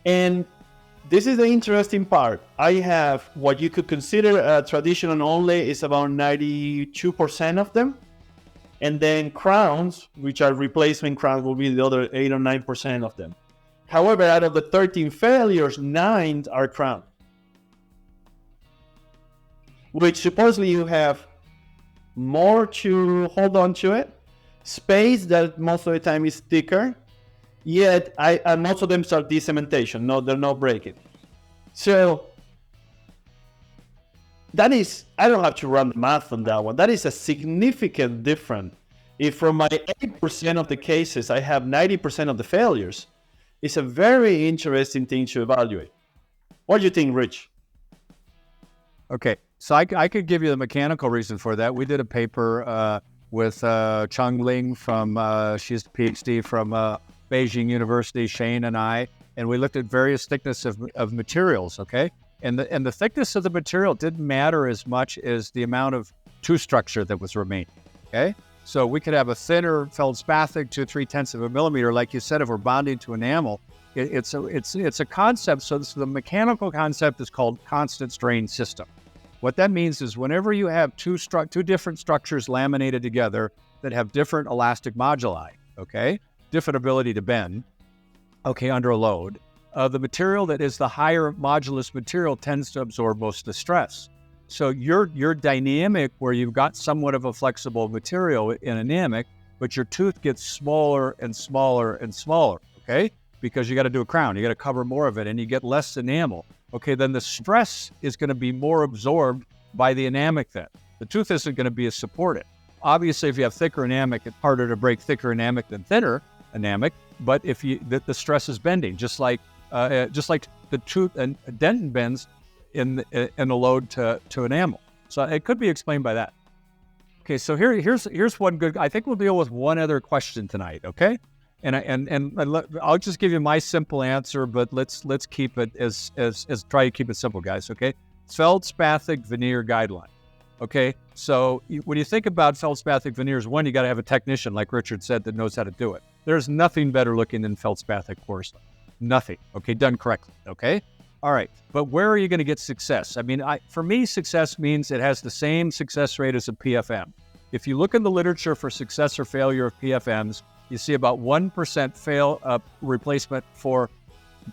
And this is the interesting part. I have what you could consider a traditional only is about 92% of them. And then crowns, which are replacement crowns, will be the other 8 or 9% of them. However, out of the 13 failures, 9 are crown. Which supposedly you have more to hold on to it. Space that most of the time is thicker, yet and most of them start decementation. No, they're not breaking. So that is, I don't have to run the math on that one. That is a significant difference. If from my 80% of the cases, I have 90% of the failures, it's a very interesting thing to evaluate. What do you think, Rich? Okay, so I could give you the mechanical reason for that. We did a paper with Chung Ling she's a PhD from Beijing University, Shane and I, and we looked at various thickness of materials, okay? And the thickness of the material didn't matter as much as the amount of tooth structure that was remaining, okay? So we could have a thinner feldspathic 2/3 of a millimeter, like you said, if we're bonding to enamel. It's a concept. So the mechanical concept is called constant strain system. What that means is whenever you have two different structures laminated together that have different elastic moduli, okay, different ability to bend, okay, under a load, the material that is the higher modulus material tends to absorb most of the stress. So your dynamic, where you've got somewhat of a flexible material in anamic, but your tooth gets smaller and smaller and smaller, okay? Because you got to do a crown, you got to cover more of it, and you get less enamel. Okay, then the stress is going to be more absorbed by the anamic then. The tooth isn't going to be as supported. Obviously, if you have thicker anamic, it's harder to break thicker anamic than thinner anamic, but if the stress is bending, just like the tooth and dentin bends in a load to enamel. So it could be explained by that. Okay, so here's one good. I think we'll deal with one other question tonight. Okay, and I'll just give you my simple answer, but let's keep it as try to keep it simple, guys. Okay, feldspathic veneer guideline. Okay, so when you think about feldspathic veneers, one, you got to have a technician, like Richard said, that knows how to do it. There's nothing better looking than feldspathic porcelain. Nothing. Okay, done correctly. Okay. All right, but where are you going to get success? I mean, for me, success means it has the same success rate as a PFM. If you look in the literature for success or failure of PFMs, you see about 1% replacement for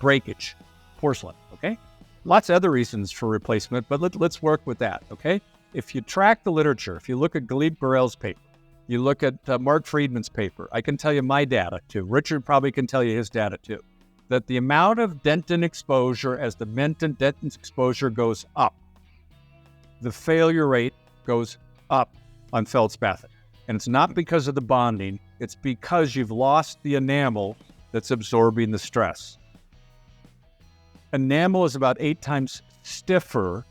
breakage, porcelain, okay? Lots of other reasons for replacement, but let's work with that, okay? If you track the literature, if you look at Galip Gurel's paper, you look at Mark Friedman's paper, I can tell you my data too. Richard probably can tell you his data too. That the amount of dentin exposure as the dentin exposure goes up, the failure rate goes up on feldspathic. And it's not because of the bonding, it's because you've lost the enamel that's absorbing the stress. Enamel is about 8 times stiffer,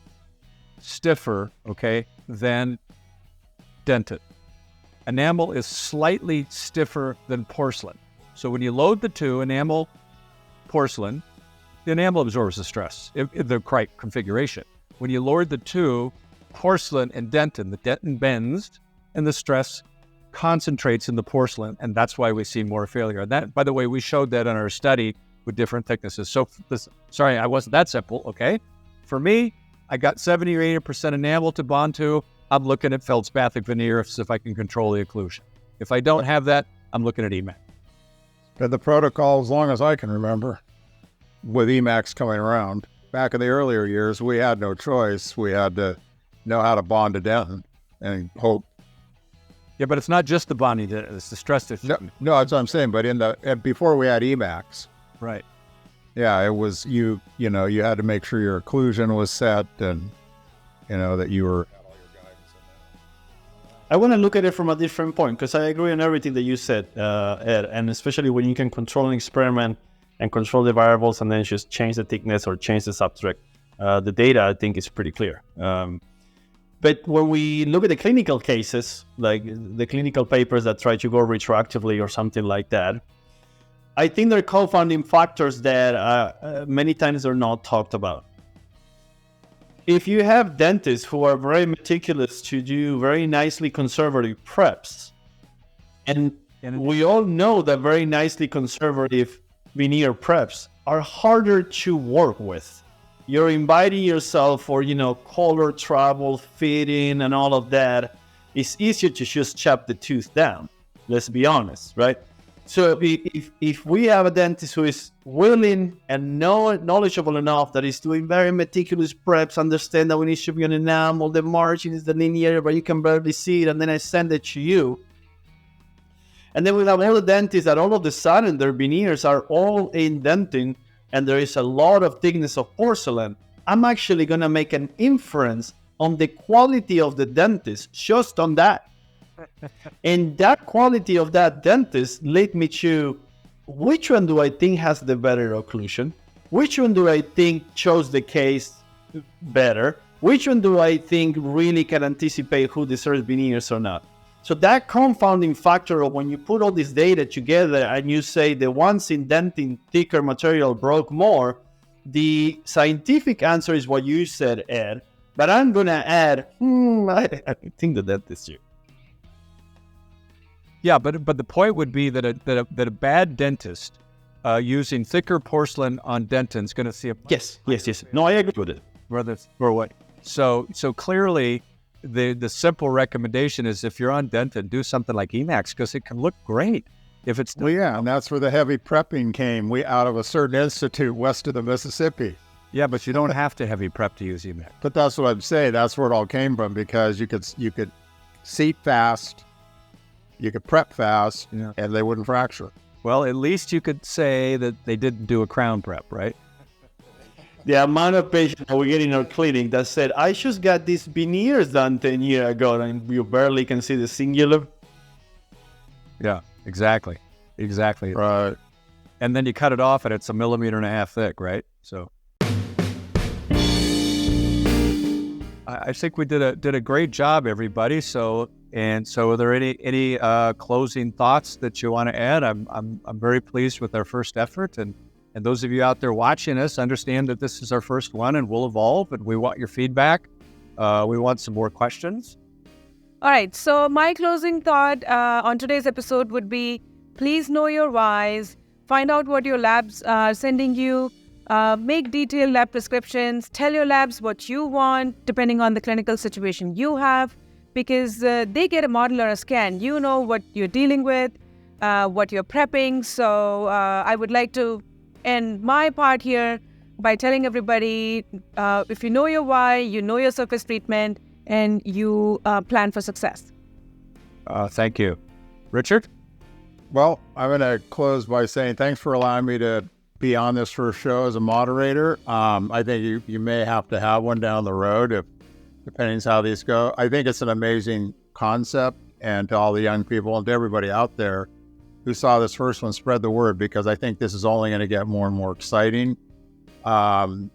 okay, than dentin. Enamel is slightly stiffer than porcelain. So when you load the two, enamel, porcelain, the enamel absorbs the stress in the correct configuration. When you lower the two, porcelain and dentin, the dentin bends and the stress concentrates in the porcelain, and that's why we see more failure. And that, by the way, we showed that in our study with different thicknesses. So sorry, I wasn't that simple, okay? For me, I got 70 or 80% enamel to bond to. I'm looking at feldspathic veneer if I can control the occlusion. If I don't have that, I'm looking at EMAX. The protocol, as long as I can remember, with EMAX coming around, back in the earlier years, we had no choice. We had to know how to bond to dentin and hope. Yeah, but it's not just the bonding, it's the stress distribution. No, that's what I'm saying. But before we had EMAX, right? Yeah, it was you know, you had to make sure your occlusion was set and that you were. I want to look at it from a different point, because I agree on everything that you said, Ed, and especially when you can control an experiment and control the variables and then just change the thickness or change the substrate. The data, I think, is pretty clear. But when we look at the clinical cases, like the clinical papers that try to go retroactively or something like that, I think there are confounding factors that many times are not talked about. If you have dentists who are very meticulous to do very nicely conservative preps, and we all know that very nicely conservative veneer preps are harder to work with. You're inviting yourself for, color, travel, fitting, and all of that. It's easier to just chop the tooth down. Let's be honest, right? So if we have a dentist who is willing and knowledgeable enough that is doing very meticulous preps, understand that we need to be on enamel, the margin is the linear, but you can barely see it, and then I send it to you. And then we have all the dentists that all of a sudden their veneers are all indenting, and there is a lot of thickness of porcelain. I'm actually going to make an inference on the quality of the dentist just on that. And that quality of that dentist led me to, which one do I think has the better occlusion? Which one do I think chose the case better? Which one do I think really can anticipate who deserves veneers or not? So that confounding factor of when you put all this data together and you say the ones indenting thicker material broke more, the scientific answer is what you said, Ed. But I'm going to add, I think the dentist here. Yeah, but the point would be that a bad dentist using thicker porcelain on dentin is going to see a Yes. No, I agree with it. or what? So clearly, the simple recommendation is if you're on dentin, do something like Emax because it can look great. If it's Well, yeah, and that's where the heavy prepping came. We out of a certain institute west of the Mississippi. yeah, but you don't have to heavy prep to use Emax. But that's what I'm saying. That's where it all came from because you could seat fast, you could prep fast, Yeah. and they wouldn't fracture. Well, at least you could say that they didn't do a crown prep, right? The amount of patients that we get in our clinic that said, I just got these veneers done 10 years ago, and you barely can see the singular. Yeah, exactly. Right. And then you cut it off and it's 1.5 millimeters thick, right? So I think we did a great job, everybody. So are there any closing thoughts that you want to add? I'm very pleased with our first effort, and those of you out there watching us understand that this is our first one, and we'll evolve, and we want your feedback. We want some more questions. All right. So my closing thought on today's episode would be, please know your whys. Find out what your labs are sending you. Make detailed lab prescriptions. Tell your labs what you want, depending on the clinical situation you have, because they get a model or a scan. You know what you're dealing with, what you're prepping. So I would like to end my part here by telling everybody, if you know your why, you know your surface treatment, and you plan for success. Thank you. Richard? Well, I'm going to close by saying thanks for allowing me to be on this first show as a moderator. I think you may have to have one down the road, depending on how these go. I think it's an amazing concept, and to all the young people and to everybody out there who saw this first one, spread the word, because I think this is only going to get more and more exciting. And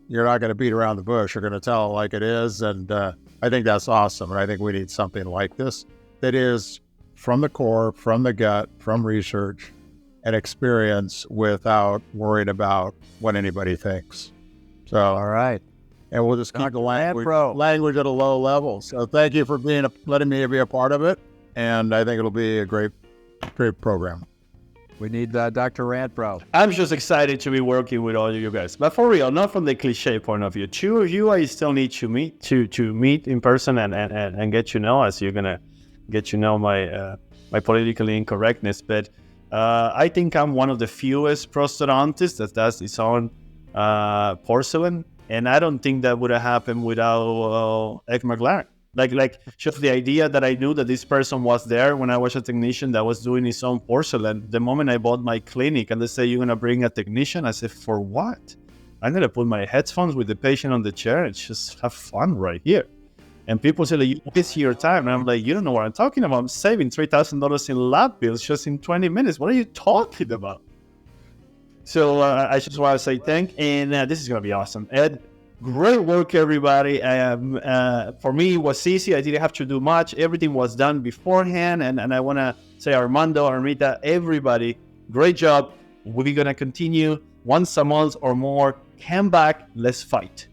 you're not going to beat around the bush. You're going to tell it like it is. And I think that's awesome. And I think we need something like this that is from the core, from the gut, from research and experience without worrying about what anybody thinks. So, All right. and we'll just keep the Rantbro. language at a low level. So thank you for letting me be a part of it. And I think it'll be a great program. We need Dr. Rantbro. I'm just excited to be working with all of you guys. But for real, not from the cliche point of view. Two of you I still need to meet in person and get to know, as you're gonna get to know my politically incorrectness. But I think I'm one of the fewest prosthodontists that does his own porcelain, and I don't think that would have happened without Ed McLaren. Like just the idea that I knew that this person was there when I was a technician that was doing his own porcelain. The moment I bought my clinic and they say, you're going to bring a technician, I said, for what? I'm going to put my headphones with the patient on the chair and just have fun right here. And people say, like, you waste your time. And I'm like, you don't know what I'm talking about. I'm saving $3,000 in lab bills just in 20 minutes. What are you talking about? So I just want to say thank you. And this is going to be awesome. Ed, great work, everybody. For me, it was easy. I didn't have to do much. Everything was done beforehand. And I want to say Armando, Anvita, everybody, great job. We're going to continue once a month or more. Come back. Let's fight.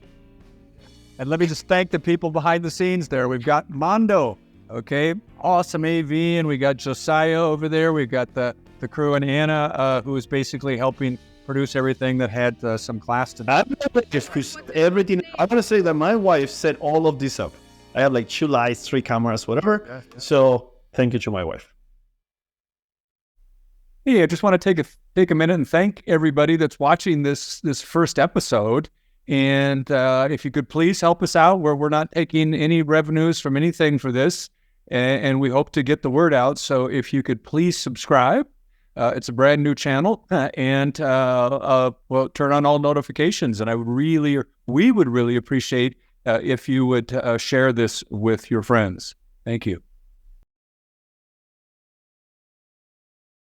And let me just thank the people behind the scenes there. We've got Mondo, okay? Awesome AV. And we got Josiah over there. We've got the crew and Anna, who is basically helping produce everything that had some class to do. Everything. I'm going to say that my wife set all of this up. I have like 2 lights, 3 cameras, whatever. Yeah. So thank you to my wife. Hey, I just want to take a minute and thank everybody that's watching this first episode. And if you could please help us out, where we're not taking any revenues from anything for this, and we hope to get the word out. So if you could please subscribe. It's a brand new channel, and well, turn on all notifications. And we would really appreciate if you would share this with your friends. Thank you.